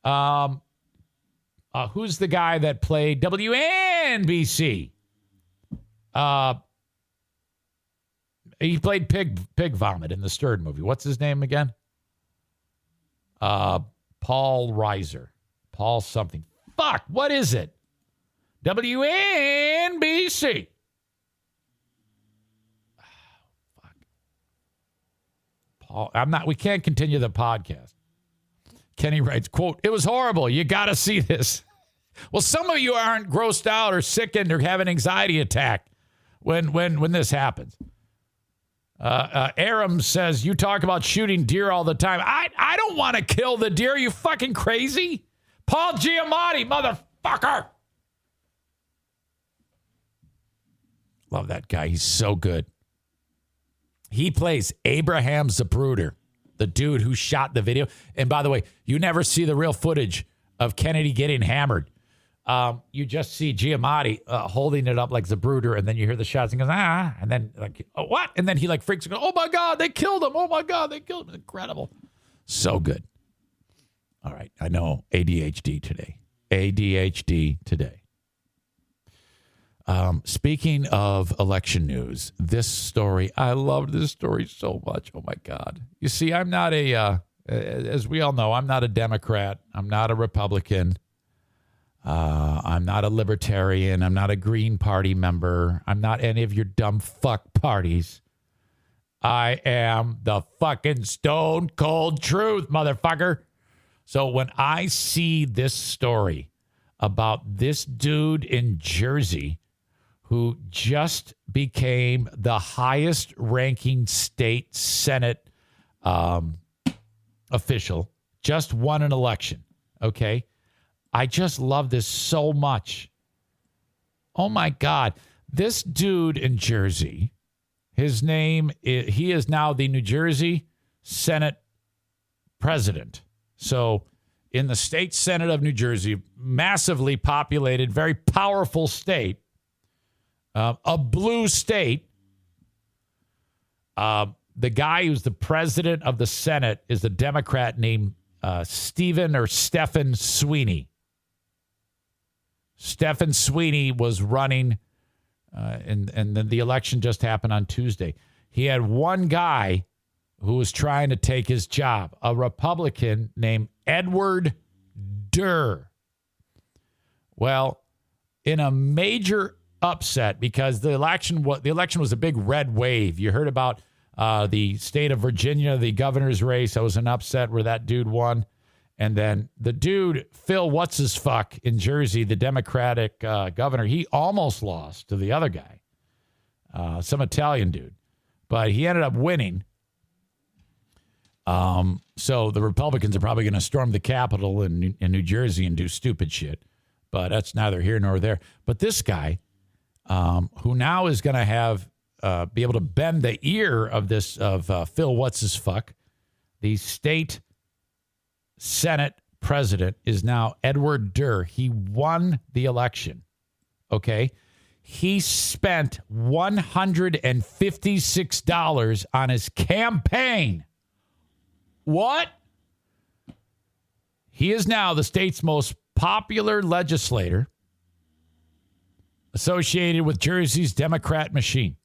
Who's the guy that played WNBC? He played Pig Vomit in the Stirred movie. What's his name again? Paul Reiser. Paul something. Fuck, what is it? WNBC. Fuck. Paul, we can't continue the podcast. Kenny writes, quote, "It was horrible. You got to see this." Well, some of you aren't grossed out or sickened or have an anxiety attack when this happens. Aram says, you talk about shooting deer all the time. I don't want to kill the deer. You fucking crazy? Paul Giamatti, motherfucker. Love that guy. He's so good. He plays Abraham Zapruder, the dude who shot the video. And by the way, you never see the real footage of Kennedy getting hammered. You just see Giamatti holding it up like Zapruder, and then you hear the shots and goes, and then like, oh, what? And then he like freaks and goes, oh my God, they killed him. Oh my God, they killed him. Incredible. So good. All right. I know ADHD today. Speaking of election news, this story, I loved this story so much. Oh my God. You see, I'm not as we all know, I'm not a Democrat. I'm not a Republican. I'm not a libertarian. I'm not a Green Party member. I'm not any of your dumb fuck parties. I am the fucking stone cold truth, motherfucker. So when I see this story about this dude in Jersey who just became the highest ranking state Senate official, just won an election, okay? I just love this so much. Oh, my God. This dude in Jersey, his name, he is now the New Jersey Senate president. So in the state Senate of New Jersey, massively populated, very powerful state, a blue state. The guy who's the president of the Senate is a Democrat named Stephen Sweeney. Stephen Sweeney was running, and then the election just happened on Tuesday. He had one guy who was trying to take his job, a Republican named Edward Durr. Well, in a major upset, because the election was a big red wave. You heard about the state of Virginia, the governor's race. That was an upset where that dude won. And then the dude, Phil What's-His-Fuck in Jersey, the Democratic governor, he almost lost to the other guy, some Italian dude. But he ended up winning. So the Republicans are probably going to storm the Capitol in New Jersey and do stupid shit. But that's neither here nor there. But this guy, who now is going to have be able to bend the ear of Phil What's-His-Fuck, the state Senate president, is now Edward Durr. He won the election. Okay. He spent $156 on his campaign. What? He is now the state's most popular legislator associated with Jersey's Democrat machine.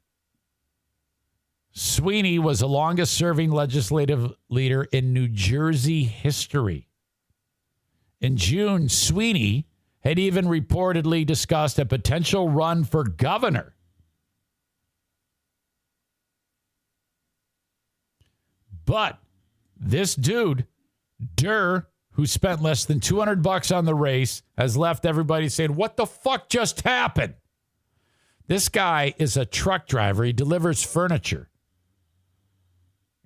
Sweeney was the longest-serving legislative leader in New Jersey history. In June, Sweeney had even reportedly discussed a potential run for governor. But this dude, Durr, who spent less than $200 on the race, has left everybody saying, what the fuck just happened? This guy is a truck driver. He delivers furniture.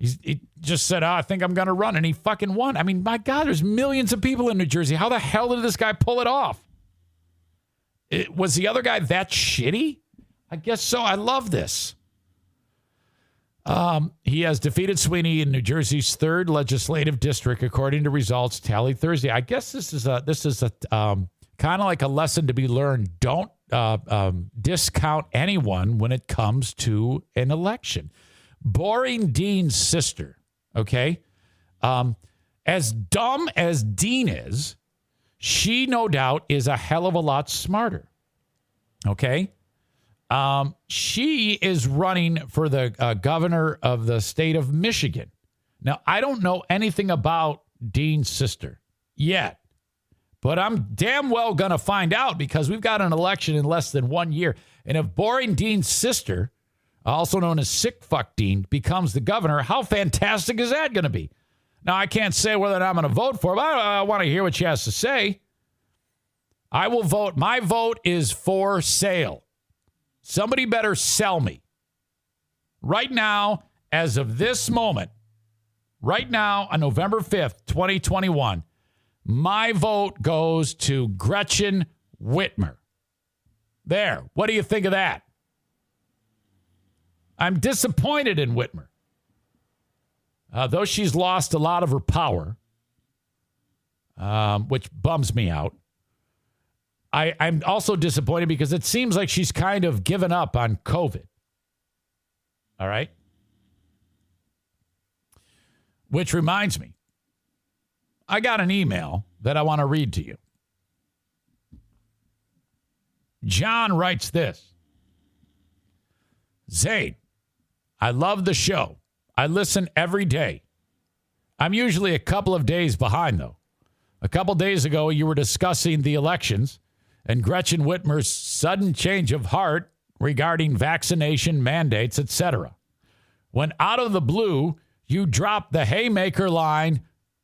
He just said, I think I'm going to run, and he fucking won. I mean, my God, there's millions of people in New Jersey. How the hell did this guy pull it off? Was the other guy that shitty? I guess so. I love this. He has defeated Sweeney in New Jersey's 3rd legislative district, according to results tallied Thursday. I guess this is a kind of like a lesson to be learned. Don't discount anyone when it comes to an election. Boring Dean's sister, okay? As dumb as Dean is, she no doubt is a hell of a lot smarter, okay? She is running for the governor of the state of Michigan. Now, I don't know anything about Dean's sister yet, but I'm damn well going to find out because we've got an election in less than 1 year. And if Boring Dean's sister, also known as Sick Fuck Dean, becomes the governor, how fantastic is that going to be? Now, I can't say whether or not I'm going to vote for her, but I want to hear what she has to say. I will vote. My vote is for sale. Somebody better sell me. Right now, as of this moment, right now on November 5th, 2021, my vote goes to Gretchen Whitmer. There. What do you think of that? I'm disappointed in Whitmer. Though she's lost a lot of her power, which bums me out. I'm also disappointed because it seems like she's kind of given up on COVID. All right? Which reminds me, I got an email that I want to read to you. John writes this. Zane, I love the show. I listen every day. I'm usually a couple of days behind, though. A couple days ago, you were discussing the elections and Gretchen Whitmer's sudden change of heart regarding vaccination mandates, etc. When out of the blue, you dropped the haymaker line,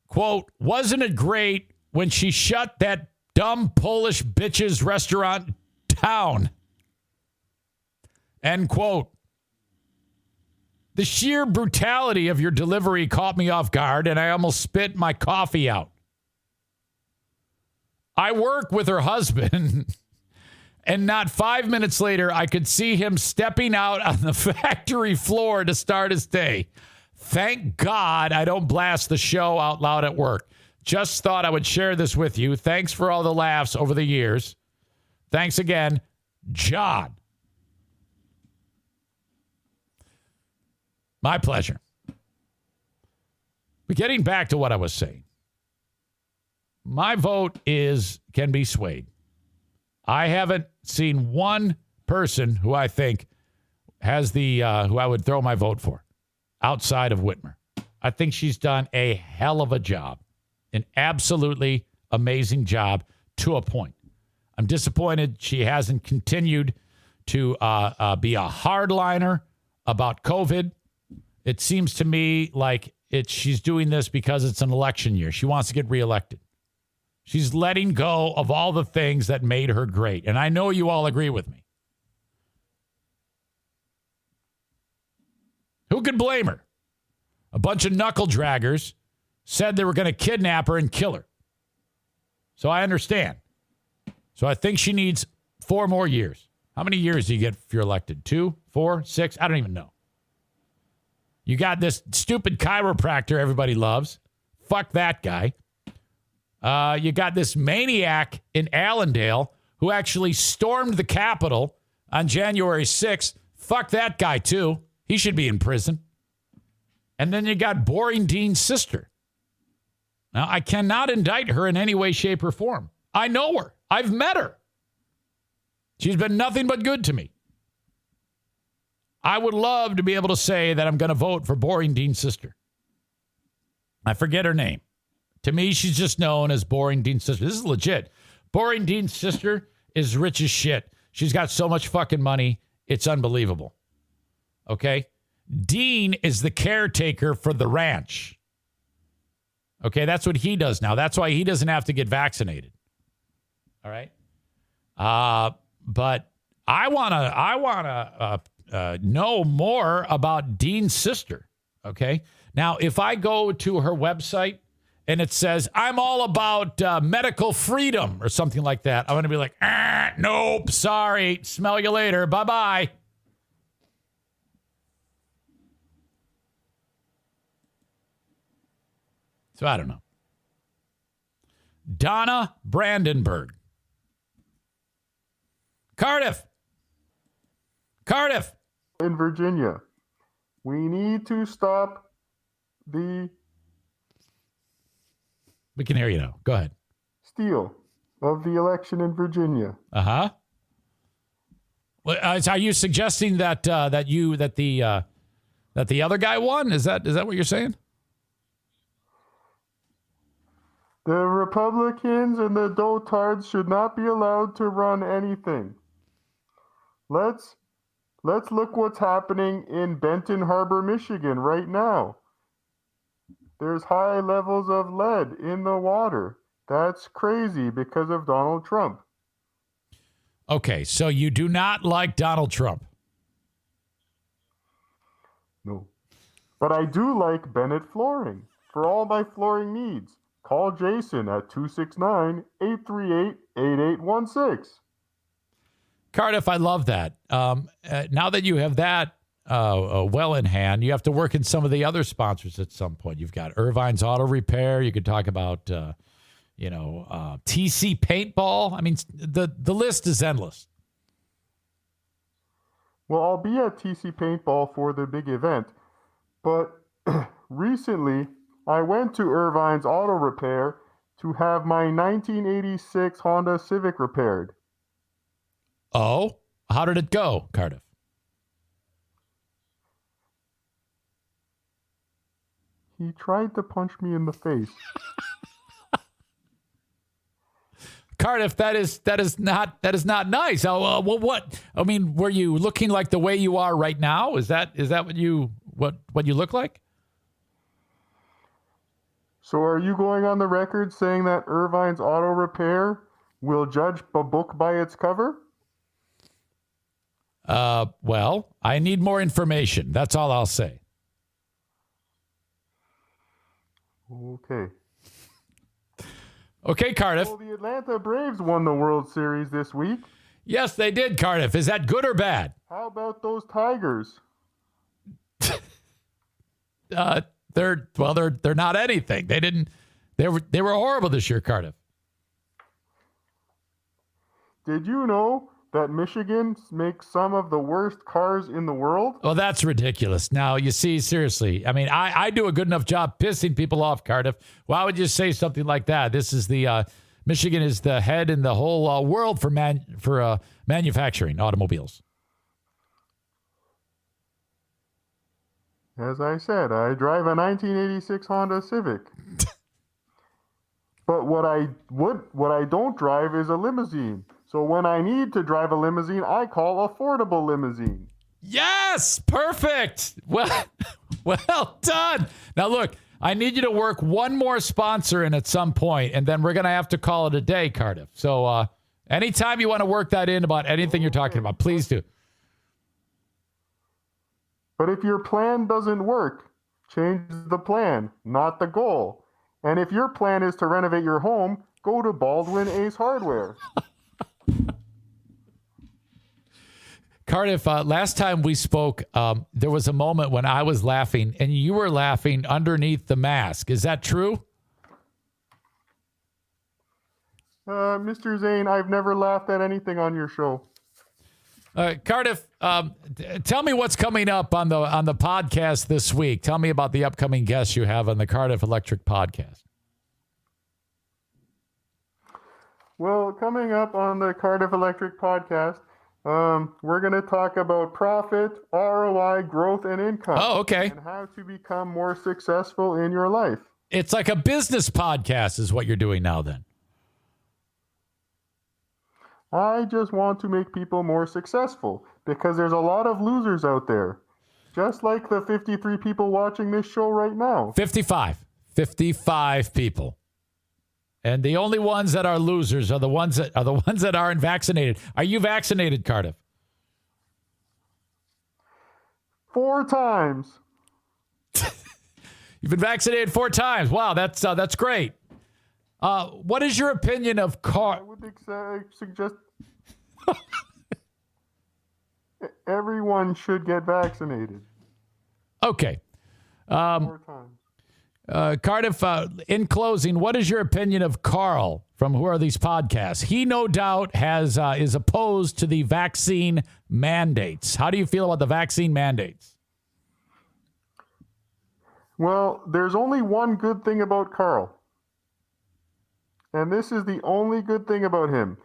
quote, wasn't it great when she shut that dumb Polish bitch's restaurant down? End quote. The sheer brutality of your delivery caught me off guard, and I almost spit my coffee out. I work with her husband, and not 5 minutes later, I could see him stepping out on the factory floor to start his day. Thank God I don't blast the show out loud at work. Just thought I would share this with you. Thanks for all the laughs over the years. Thanks again, John. My pleasure. But getting back to what I was saying, my vote can be swayed. I haven't seen one person who I think has who I would throw my vote for outside of Whitmer. I think she's done a hell of a job, an absolutely amazing job to a point. I'm disappointed she hasn't continued to be a hardliner about COVID. It seems to me like she's doing this because it's an election year. She wants to get reelected. She's letting go of all the things that made her great. And I know you all agree with me. Who could blame her? A bunch of knuckle draggers said they were going to kidnap her and kill her. So I understand. So I think she needs 4 more years. How many years do you get if you're elected? 2, 4, 6? I don't even know. You got this stupid chiropractor everybody loves. Fuck that guy. You got this maniac in Allendale who actually stormed the Capitol on January 6th. Fuck that guy, too. He should be in prison. And then you got Boring Dean's sister. Now, I cannot indict her in any way, shape, or form. I know her. I've met her. She's been nothing but good to me. I would love to be able to say that I'm going to vote for Boring Dean's sister. I forget her name. To me, she's just known as Boring Dean's sister. This is legit. Boring Dean's sister is rich as shit. She's got so much fucking money. It's unbelievable. Okay? Dean is the caretaker for the ranch. Okay? That's what he does now. That's why he doesn't have to get vaccinated. All right? But I want to know more about Dean's sister. Okay? Now, if I go to her website and it says, I'm all about medical freedom or something like that, I'm going to be like, nope, sorry, smell you later, bye-bye. So I don't know. Donna Brandenburg. Cardiff. In Virginia, we need to stop the... We can hear you now. Go ahead. Steal of the election in Virginia. Uh-huh. Well, are you suggesting that the other guy won? Is that what you're saying? The Republicans and the dotards should not be allowed to run anything. Let's look what's happening in Benton Harbor, Michigan right now. There's high levels of lead in the water. That's crazy because of Donald Trump. Okay, so you do not like Donald Trump? No. But I do like Bennett Flooring. For all my flooring needs, call Jason at 269-838-8816. Cardiff, I love that. Now that you have that well in hand, you have to work in some of the other sponsors at some point. You've got Irvine's Auto Repair. You could talk about, TC Paintball. I mean, the list is endless. Well, I'll be at TC Paintball for the big event, but recently I went to Irvine's Auto Repair to have my 1986 Honda Civic repaired. Oh, how did it go, Cardiff? He tried to punch me in the face. Cardiff, that is not nice. Well, what? I mean, were you looking like the way you are right now? Is that what you look like? So are you going on the record saying that Irvine's Auto Repair will judge a book by its cover? Well, I need more information. That's all I'll say. Okay. Okay, Cardiff. Well, the Atlanta Braves won the World Series this week. Yes, they did, Cardiff. Is that good or bad? How about those Tigers? They're not anything. They were horrible this year, Cardiff. Did you know that Michigan makes some of the worst cars in the world? Well, that's ridiculous. Now, you see, seriously, I mean, I do a good enough job pissing people off, Cardiff. Why would you say something like that? This is Michigan is the head in the whole world for manufacturing automobiles. As I said, I drive a 1986 Honda Civic. But what I don't drive is a limousine. So when I need to drive a limousine, I call Affordable Limousine. Yes, perfect. Well done. Now look, I need you to work one more sponsor in at some point, and then we're gonna have to call it a day, Cardiff. So anytime you want to work that in about anything you're talking about, please do. But if your plan doesn't work, change the plan, not the goal. And if your plan is to renovate your home, go to Baldwin Ace Hardware. Cardiff, last time we spoke, there was a moment when I was laughing and you were laughing underneath the mask. Is that true? Mr. Zane, I've never laughed at anything on your show. Cardiff, tell me what's coming up on the podcast this week. Tell me about the upcoming guests you have on the Cardiff Electric podcast. Well, coming up on the Cardiff Electric podcast, we're going to talk about profit, ROI, growth, and income. Oh, okay. And how to become more successful in your life. It's like a business podcast is what you're doing now then. I just want to make people more successful because there's a lot of losers out there. Just like the 53 people watching this show right now. 55 people. And the only ones that are losers are the ones that aren't vaccinated. Are you vaccinated, Cardiff? 4 times. You've been vaccinated 4 times. Wow, that's great. What is your opinion of I would suggest everyone should get vaccinated. Okay. 4 times. Cardiff, in closing, what is your opinion of Carl from Who Are These Podcasts? He no doubt is opposed to the vaccine mandates. How do you feel about the vaccine mandates? Well, there's only one good thing about Carl. And this is the only good thing about him.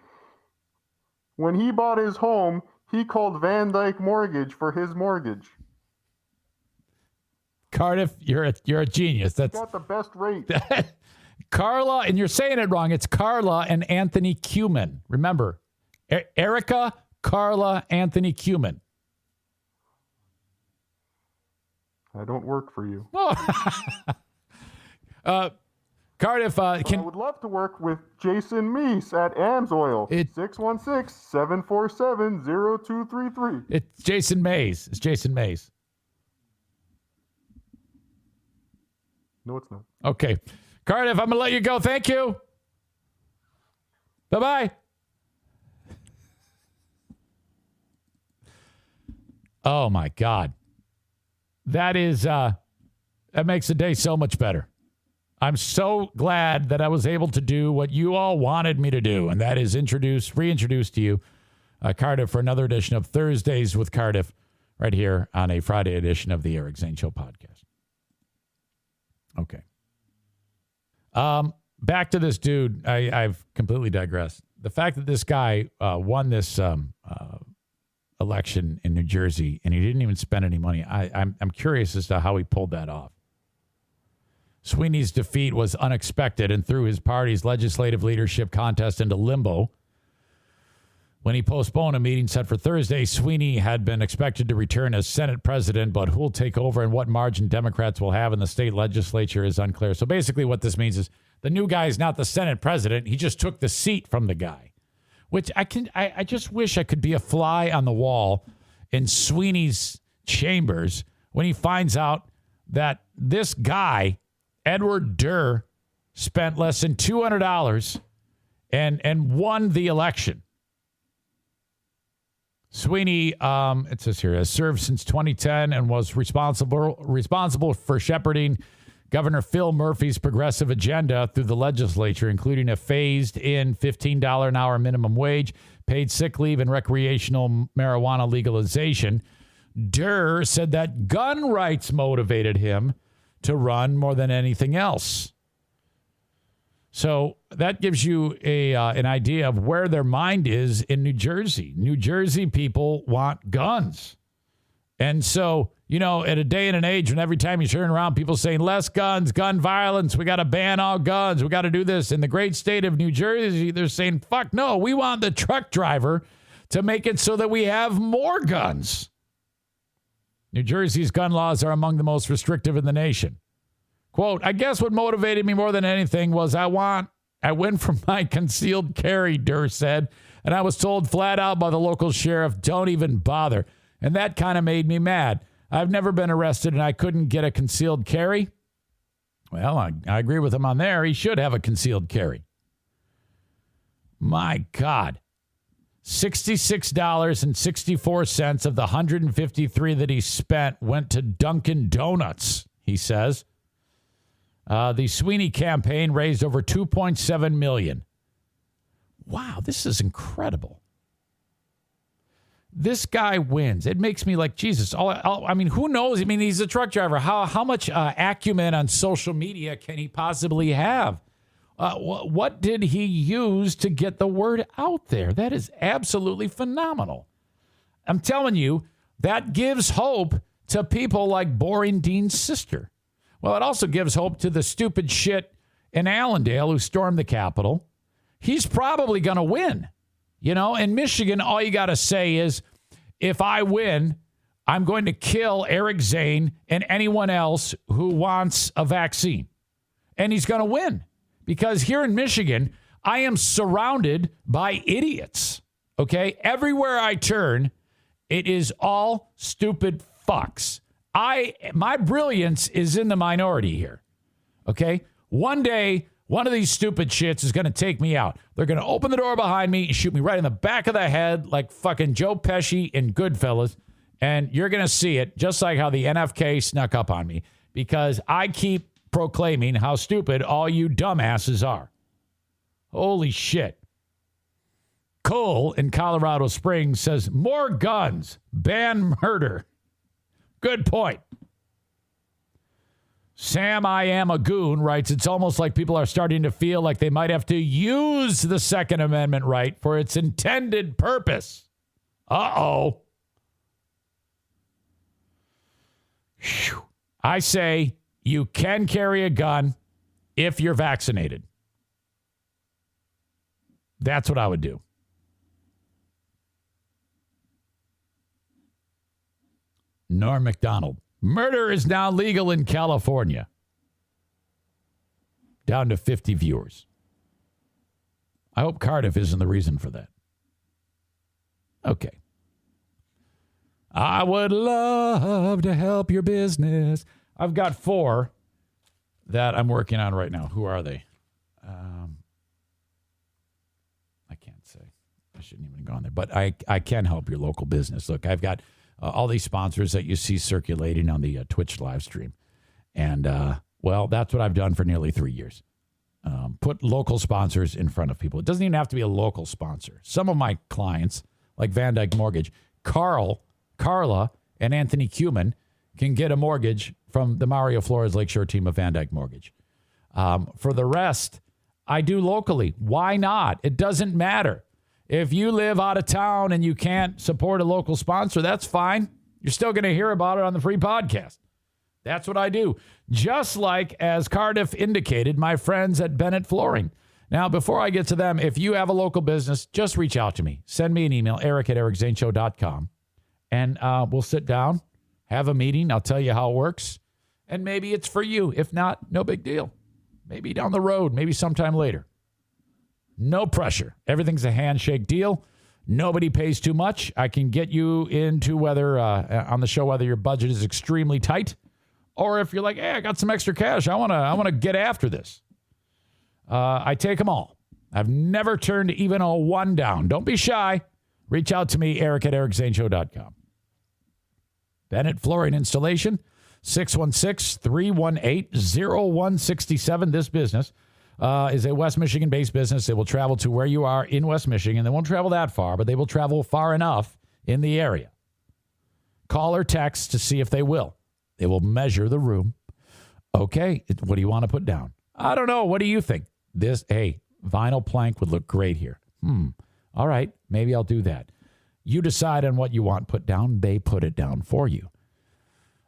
When he bought his home, he called Van Dyke Mortgage for his mortgage. Cardiff, you're a genius. That's got the best rate. Carla, and you're saying it wrong. It's Carla and Anthony Cuman. Remember, Erica, Carla, Anthony Cuman. I don't work for you. Cardiff, I would love to work with Jason Meese at AMSOIL. 616-747-0233. It's Jason Mays. No, it's not. Okay. Cardiff, I'm going to let you go. Thank you. Bye-bye. Oh, my God. That makes the day so much better. I'm so glad that I was able to do what you all wanted me to do, and that is reintroduce to you Cardiff for another edition of Thursdays with Cardiff right here on a Friday edition of the Eric Zane Show podcast. Okay. Back to this dude. I've completely digressed. The fact that this guy won this election in New Jersey and he didn't even spend any money, I'm curious as to how he pulled that off. Sweeney's defeat was unexpected and threw his party's legislative leadership contest into limbo. When he postponed a meeting set for Thursday, Sweeney had been expected to return as Senate president, but who will take over and what margin Democrats will have in the state legislature is unclear. So basically what this means is the new guy is not the Senate president. He just took the seat from the guy, which I just wish I could be a fly on the wall in Sweeney's chambers when he finds out that this guy, Edward Durr, spent less than $200 and won the election. Sweeney, it says here, has served since 2010 and was responsible for shepherding Governor Phil Murphy's progressive agenda through the legislature, including a phased-in $15 an hour minimum wage, paid sick leave, and recreational marijuana legalization. Durr said that gun rights motivated him to run more than anything else. So that gives you an idea of where their mind is in New Jersey. New Jersey people want guns. And so, at a day and an age when every time you turn around, people saying less guns, gun violence, we got to ban all guns, we got to do this. In the great state of New Jersey, they're saying, fuck no, we want the truck driver to make it so that we have more guns. New Jersey's gun laws are among the most restrictive in the nation. Quote, I guess what motivated me more than anything was I went for my concealed carry, Durr said, and I was told flat out by the local sheriff, don't even bother. And that kind of made me mad. I've never been arrested and I couldn't get a concealed carry. Well, I agree with him on there. He should have a concealed carry. My God. $66.64 of the $153 that he spent went to Dunkin' Donuts, he says. The Sweeney campaign raised over $2.7 million. Wow, this is incredible. This guy wins. It makes me like, Jesus. Who knows? I mean, he's a truck driver. How much acumen on social media can he possibly have? What did he use to get the word out there? That is absolutely phenomenal. I'm telling you, that gives hope to people like Boring Dean's sister. Well, it also gives hope to the stupid shit in Allendale who stormed the Capitol. He's probably going to win. In Michigan, all you got to say is, if I win, I'm going to kill Eric Zane and anyone else who wants a vaccine. And he's going to win. Because here in Michigan, I am surrounded by idiots. Okay? Everywhere I turn, it is all stupid fucks. My brilliance is in the minority here. Okay? One day, one of these stupid shits is going to take me out. They're going to open the door behind me and shoot me right in the back of the head like fucking Joe Pesci in Goodfellas. And you're going to see it just like how the NFK snuck up on me because I keep proclaiming how stupid all you dumbasses are. Holy shit. Cole in Colorado Springs says, more guns, ban murder. Good point. Sam I Am a Goon writes, it's almost like people are starting to feel like they might have to use the Second Amendment right for its intended purpose. Uh-oh. Whew. I say you can carry a gun if you're vaccinated. That's what I would do. Norm McDonald. Murder is now legal in California. Down to 50 viewers. I hope Cardiff isn't the reason for that. Okay. I would love to help your business. I've got 4 that I'm working on right now. Who are they? I can't say. I shouldn't even go on there. But I can help your local business. Look, I've got all these sponsors that you see circulating on the Twitch live stream. And, well, that's what I've done for nearly 3 years. Put local sponsors in front of people. It doesn't even have to be a local sponsor. Some of my clients, like Van Dyke Mortgage, Carla, and Anthony Cuman can get a mortgage from the Mario Flores Lakeshore team of Van Dyke Mortgage. For the rest, I do locally. Why not? It doesn't matter. If you live out of town and you can't support a local sponsor, that's fine. You're still going to hear about it on the free podcast. That's what I do. Just like, as Cardiff indicated, my friends at Bennett Flooring. Now, before I get to them, if you have a local business, just reach out to me. Send me an email, eric@ericzaneshow.com, and we'll sit down, have a meeting. I'll tell you how it works, and maybe it's for you. If not, no big deal. Maybe down the road, maybe sometime later. No pressure. Everything's a handshake deal. Nobody pays too much. I can get you into whether on the show whether your budget is extremely tight, or if you're like, hey, I got some extra cash. I wanna get after this. I take them all. I've never turned even a one down. Don't be shy. Reach out to me, eric@ericzaneshow.com. Bennett Flooring Installation, 616-318-0167. This business is a West Michigan-based business. They will travel to where you are in West Michigan. They won't travel that far, but they will travel far enough in the area. Call or text to see if they will. They will measure the room. Okay, what do you want to put down? I don't know. What do you think? Vinyl plank would look great here. All right, maybe I'll do that. You decide on what you want put down. They put it down for you.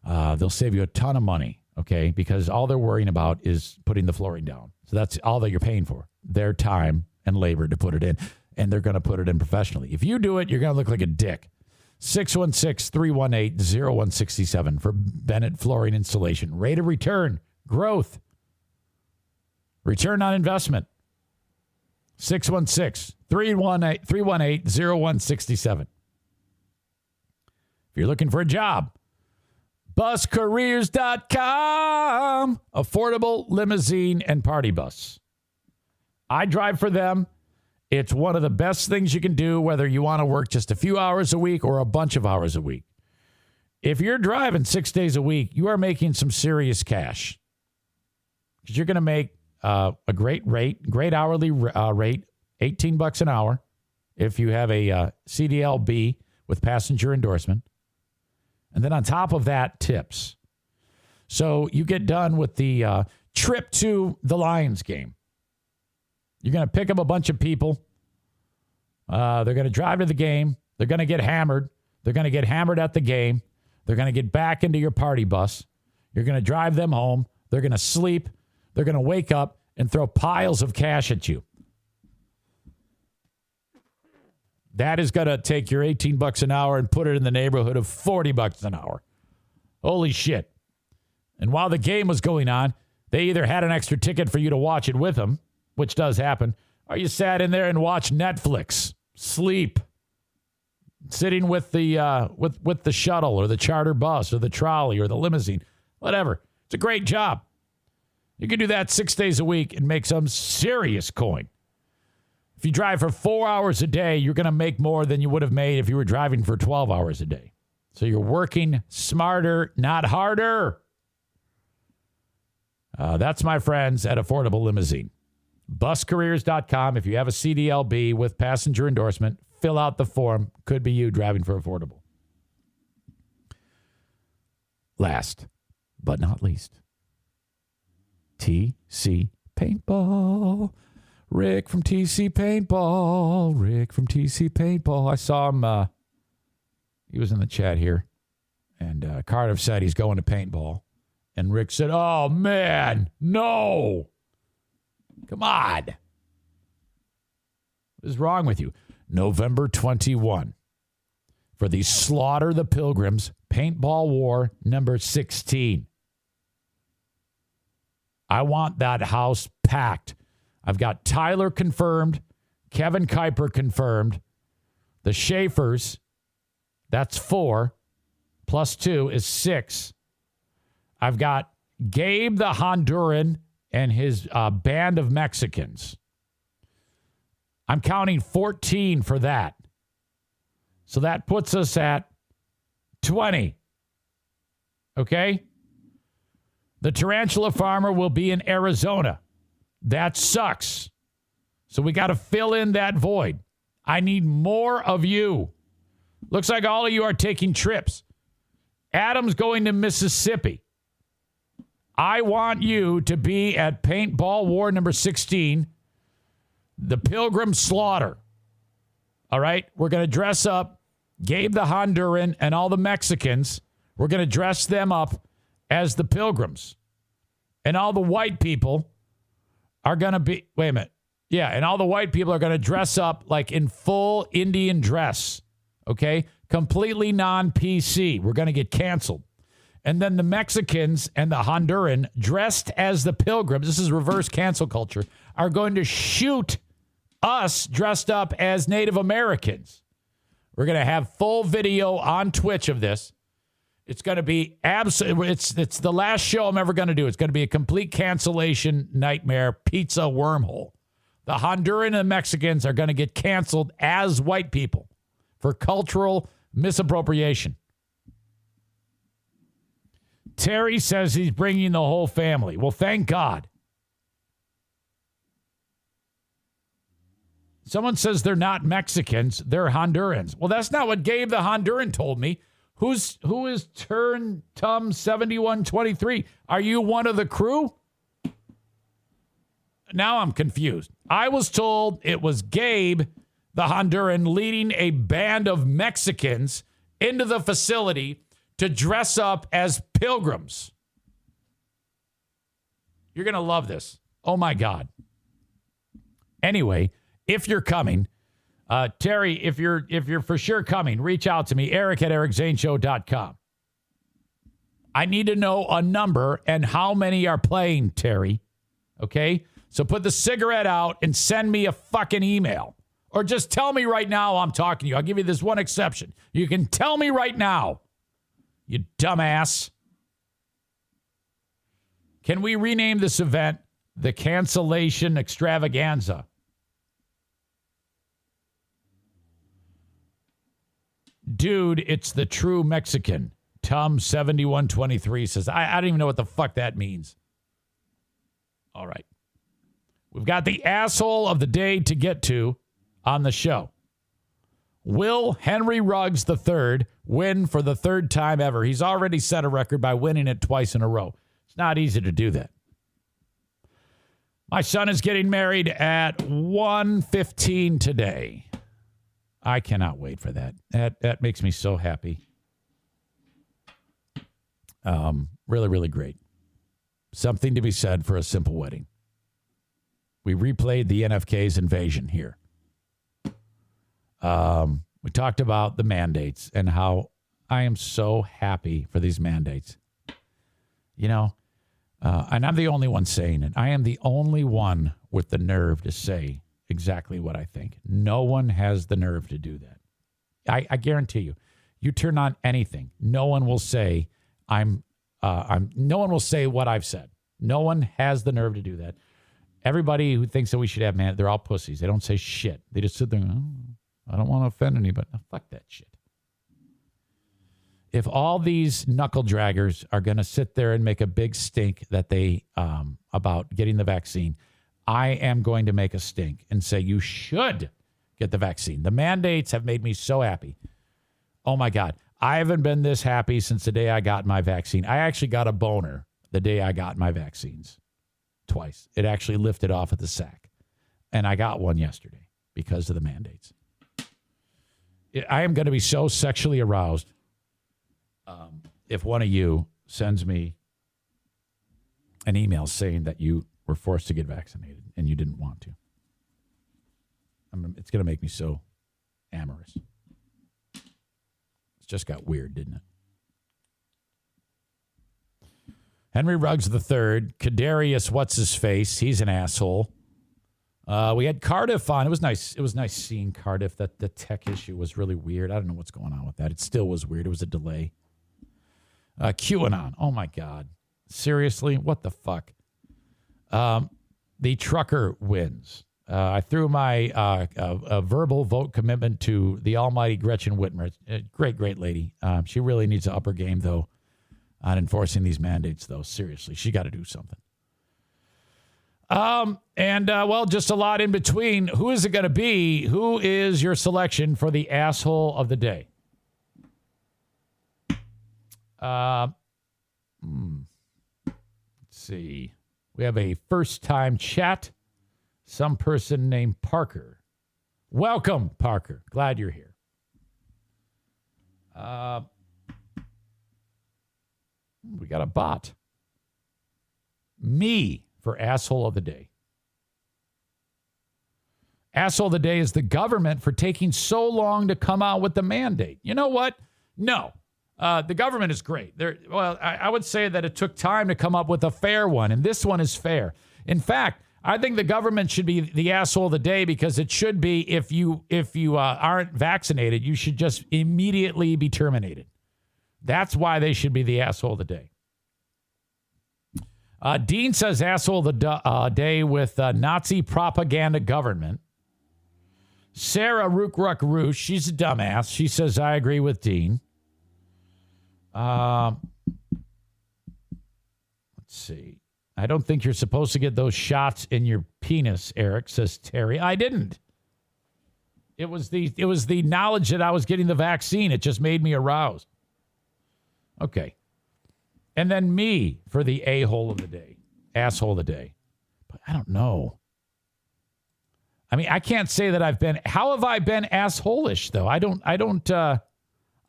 They'll save you a ton of money, okay, because all they're worrying about is putting the flooring down. So that's all that you're paying for, their time and labor to put it in, and they're going to put it in professionally. If you do it, you're going to look like a dick. 616-318-0167 for Bennett Flooring Installation. Rate of return, growth, return on investment. 616-318-0167. If you're looking for a job, buscareers.com. Affordable limousine and party bus. I drive for them. It's one of the best things you can do, whether you want to work just a few hours a week or a bunch of hours a week. If you're driving 6 days a week, you are making some serious cash. Because you're going to make a great hourly rate, $18 an hour, if you have a CDLB with passenger endorsement. And then on top of that, tips. So you get done with the trip to the Lions game. You're going to pick up a bunch of people. They're going to drive to the game. They're going to get hammered. They're going to get hammered at the game. They're going to get back into your party bus. You're going to drive them home. They're going to sleep. They're going to wake up and throw piles of cash at you. That is going to take your $18 an hour and put it in the neighborhood of $40 an hour. Holy shit. And while the game was going on, they either had an extra ticket for you to watch it with them, which does happen, or you sat in there and watched Netflix, sleep, sitting with the with the shuttle or the charter bus or the trolley or the limousine, whatever. It's a great job. You can do that 6 days a week and make some serious coin. If you drive for 4 hours a day, you're going to make more than you would have made if you were driving for 12 hours a day. So you're working smarter, not harder. That's my friends at Affordable Limousine. Buscareers.com. If you have a CDLB with passenger endorsement, fill out the form. Could be you driving for Affordable. Last but not least, TC Paintball. Rick from TC Paintball. Rick from TC Paintball. I saw him. He was in the chat here. And Cardiff said he's going to paintball. And Rick said, oh, man, no. Come on. What is wrong with you? November 21 for the Slaughter the Pilgrims Paintball War number 16. I want that house packed. I've got Tyler confirmed, Kevin Kuiper confirmed, the Schaefers, that's 4, plus 2 is 6. I've got Gabe the Honduran and his band of Mexicans. I'm counting 14 for that. So that puts us at 20. Okay? The tarantula farmer will be in Arizona. That sucks. So we got to fill in that void. I need more of you. Looks like all of you are taking trips. Adam's going to Mississippi. I want you to be at Paintball War number 16, the Pilgrim Slaughter. All right? We're going to dress up Gabe the Honduran and all the Mexicans. We're going to dress them up as the Pilgrims. And all the white people are going to be, wait a minute. Yeah, and all the white people are going to dress up like in full Indian dress. Okay? Completely non-PC. We're going to get canceled. And then the Mexicans and the Honduran, dressed as the Pilgrims, this is reverse cancel culture, are going to shoot us dressed up as Native Americans. We're going to have full video on Twitch of this. It's going to be it's the last show I'm ever going to do. It's going to be a complete cancellation nightmare pizza wormhole. The Honduran and the Mexicans are going to get canceled as white people for cultural misappropriation. Terry says he's bringing the whole family. Well, thank God. Someone says they're not Mexicans, they're Hondurans. Well, that's not what Gabe the Honduran told me. Who is Turn Tum 7123? Are you one of the crew? Now I'm confused. I was told it was Gabe the Honduran leading a band of Mexicans into the facility to dress up as pilgrims. You're going to love this. Oh, my God. Anyway, if you're coming, Terry, if you're for sure coming, reach out to me, Eric at ericzaneshow.com. I need to know a number and how many are playing, Terry. Okay? So put the cigarette out and send me a fucking email. Or just tell me right now I'm talking to you. I'll give you this one exception. You can tell me right now. You dumbass. Can we rename this event the Cancellation Extravaganza? Dude, it's the true Mexican. Tum 7123 says, I don't even know what the fuck that means. All right. We've got the asshole of the day to get to on the show. Will Henry Ruggs III win for the third time ever? He's already set a record by winning it twice in a row. It's not easy to do that. My son is getting married at 1:15 today. I cannot wait for that. That makes me so happy. Really, really great. Something to be said for a simple wedding. We replayed the NFK's invasion here. We talked about the mandates and how I am so happy for these mandates. You know, and I'm the only one saying it. I am the only one with the nerve to say exactly what I think. No one has the nerve to do that. I guarantee you. You turn on anything, no one will say no one will say what I've said. No one has the nerve to do that. Everybody who thinks that we should have they're all pussies. They don't say shit. They just sit there and I don't want to offend anybody. No, fuck that shit. If all these knuckle draggers are going to sit there and make a big stink that they about getting the vaccine, I am going to make a stink and say you should get the vaccine. The mandates have made me so happy. Oh, my God. I haven't been this happy since the day I got my vaccine. I actually got a boner the day I got my vaccines. Twice. It actually lifted off at the sack. And I got one yesterday because of the mandates. I am going to be so sexually aroused if one of you sends me an email saying that you were forced to get vaccinated and you didn't want to. It's going to make me so amorous. It just got weird, didn't it? Henry Ruggs III, Kadarius, what's his face? He's an asshole. We had Cardiff on. It was nice. It was nice seeing Cardiff. That the tech issue was really weird. I don't know what's going on with that. It still was weird. It was a delay. QAnon. Oh my God. Seriously, what the fuck? The trucker wins. I threw my verbal vote commitment to the almighty Gretchen Whitmer. Great, great lady. She really needs to up her game, though, on enforcing these mandates, though. Seriously, she got to do something. Well, just a lot in between. Who is it going to be? Who is your selection for the asshole of the day? Let's see. We have a first-time chat. Some person named Parker. Welcome, Parker. Glad you're here. We got a bot. Me for asshole of the day. Asshole of the day is the government for taking so long to come out with the mandate. You know what? No. The government is great. I would say that it took time to come up with a fair one, and this one is fair. In fact, I think the government should be the asshole of the day because it should be if you aren't vaccinated, you should just immediately be terminated. That's why they should be the asshole of the day. Dean says asshole of the day with Nazi propaganda government. Sarah Rook-Ruck-Roosh, she's a dumbass. She says, I agree with Dean. Let's see. I don't think you're supposed to get those shots in your penis, Eric, says Terry. I didn't. It was the knowledge that I was getting the vaccine. It just made me aroused. Okay. And then me for the a-hole of the day. Asshole of the day. But I don't know. I mean, I can't say that I've been... How have I been asshole-ish, though? I don't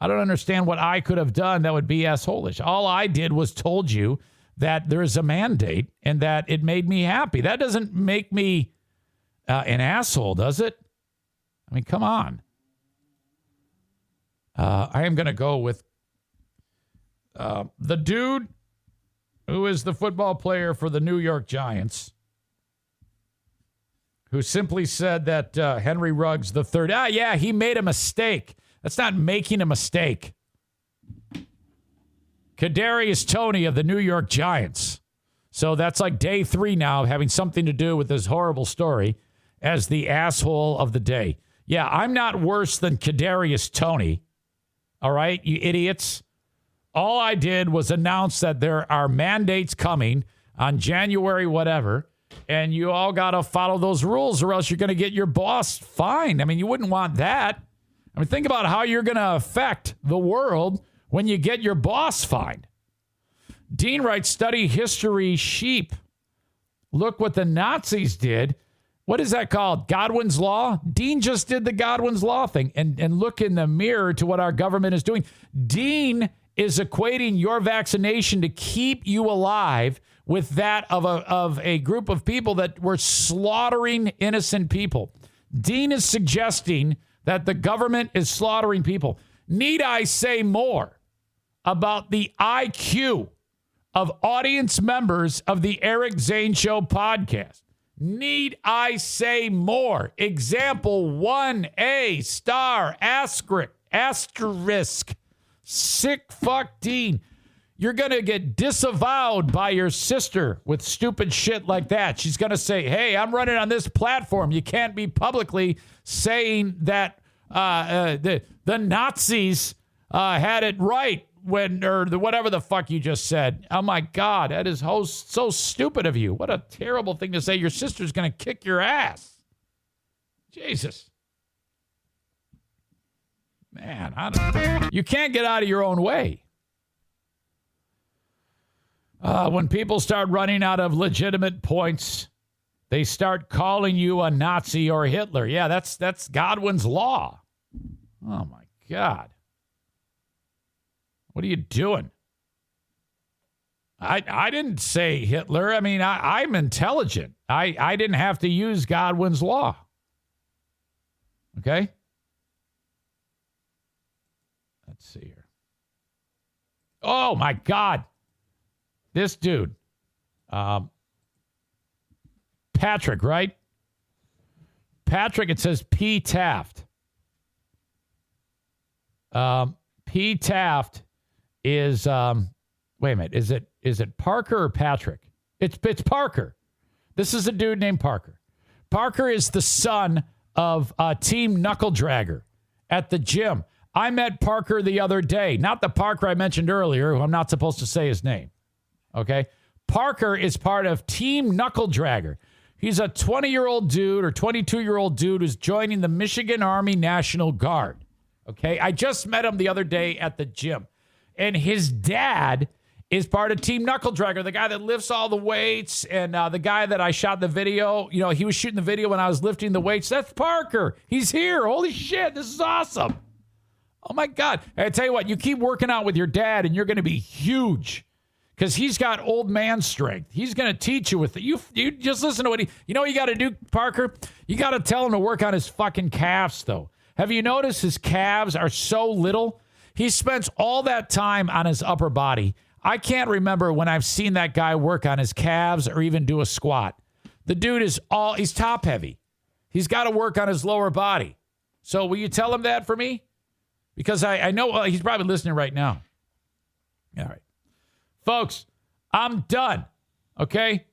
understand what I could have done that would be asshole-ish. All I did was told you that there is a mandate and that it made me happy. That doesn't make me an asshole, does it? I mean, come on. I am going to go with the dude who is the football player for the New York Giants, who simply said that Henry Ruggs III, he made a mistake. That's not making a mistake. Kadarius Toney of the New York Giants. So that's like day 3 now, having something to do with this horrible story as the asshole of the day. Yeah, I'm not worse than Kadarius Toney. All right, you idiots. All I did was announce that there are mandates coming on January whatever, and you all got to follow those rules or else you're going to get your boss fined. I mean, you wouldn't want that. I mean, think about how you're going to affect the world when you get your boss fined. Dean writes, study history sheep. Look what the Nazis did. What is that called? Godwin's Law? Dean just did the Godwin's Law thing. And look in the mirror to what our government is doing. Dean is equating your vaccination to keep you alive with that of a group of people that were slaughtering innocent people. Dean is suggesting that the government is slaughtering people. Need I say more about the IQ of audience members of the Eric Zane Show podcast? Need I say more? Example 1A star asterisk sick fuck Dean. You're going to get disavowed by your sister with stupid shit like that. She's going to say, hey, I'm running on this platform. You can't be publicly saying that the Nazis had it right whatever the fuck you just said. Oh, my God. That is so stupid of you. What a terrible thing to say. Your sister's going to kick your ass. Jesus. Man, you can't get out of your own way. When people start running out of legitimate points, they start calling you a Nazi or Hitler. Yeah, that's Godwin's Law. Oh, my God. What are you doing? I didn't say Hitler. I mean, I'm intelligent. I didn't have to use Godwin's Law. Okay? Let's see here. Oh, my God. This dude. Patrick, right? Patrick, it says P. Taft. P. Taft is, wait a minute. Is it Parker or Patrick? It's Parker. This is a dude named Parker. Parker is the son of Team Knuckle Dragger at the gym. I met Parker the other day. Not the Parker I mentioned earlier, who I'm not supposed to say his name. Okay? Parker is part of Team Knuckle Dragger. He's a 20-year-old dude or 22-year-old dude who's joining the Michigan Army National Guard. Okay? I just met him the other day at the gym. And his dad is part of Team Knuckle Dragger, the guy that lifts all the weights, and the guy that I shot the video. You know, he was shooting the video when I was lifting the weights. That's Parker. He's here. Holy shit, this is awesome. Oh, my God. I tell you what, you keep working out with your dad, and you're going to be huge because he's got old man strength. He's going to teach you with it. You just listen to what you know what you got to do, Parker? You got to tell him to work on his fucking calves, though. Have you noticed his calves are so little? He spends all that time on his upper body. I can't remember when I've seen that guy work on his calves or even do a squat. The dude he's top heavy. He's got to work on his lower body. So will you tell him that for me? Because I know he's probably listening right now. All right. Folks, I'm done. Okay?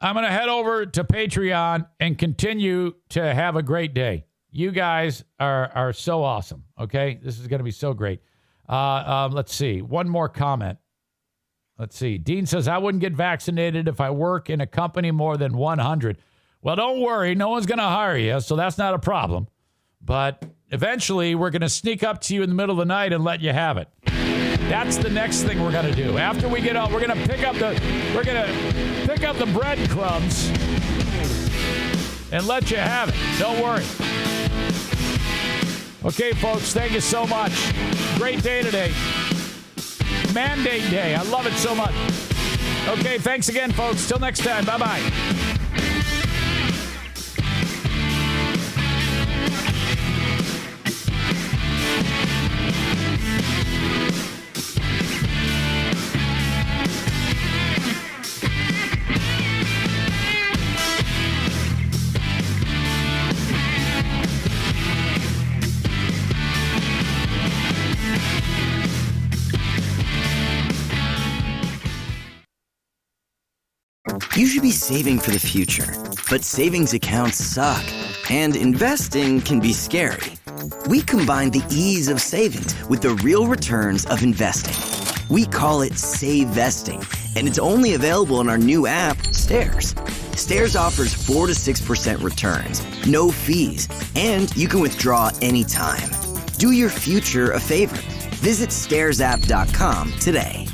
I'm going to head over to Patreon and continue to have a great day. You guys are so awesome. Okay? This is going to be so great. Let's see. One more comment. Let's see. Dean says, I wouldn't get vaccinated if I work in a company more than 100. Well, don't worry. No one's going to hire you, so that's not a problem. But eventually, we're going to sneak up to you in the middle of the night and let you have it. That's the next thing we're going to do. After we get out, we're going to pick up the breadcrumbs and let you have it. Don't worry. Okay, folks, thank you so much. Great day today. Mandate Day. I love it so much. Okay, thanks again, folks. Till next time. Bye-bye. You should be saving for the future, but savings accounts suck, and investing can be scary. We combine the ease of savings with the real returns of investing. We call it Save Vesting, and it's only available in our new app, Stairs. Stairs offers 4 to 6% returns, no fees, and you can withdraw anytime. Do your future a favor. Visit stairsapp.com today.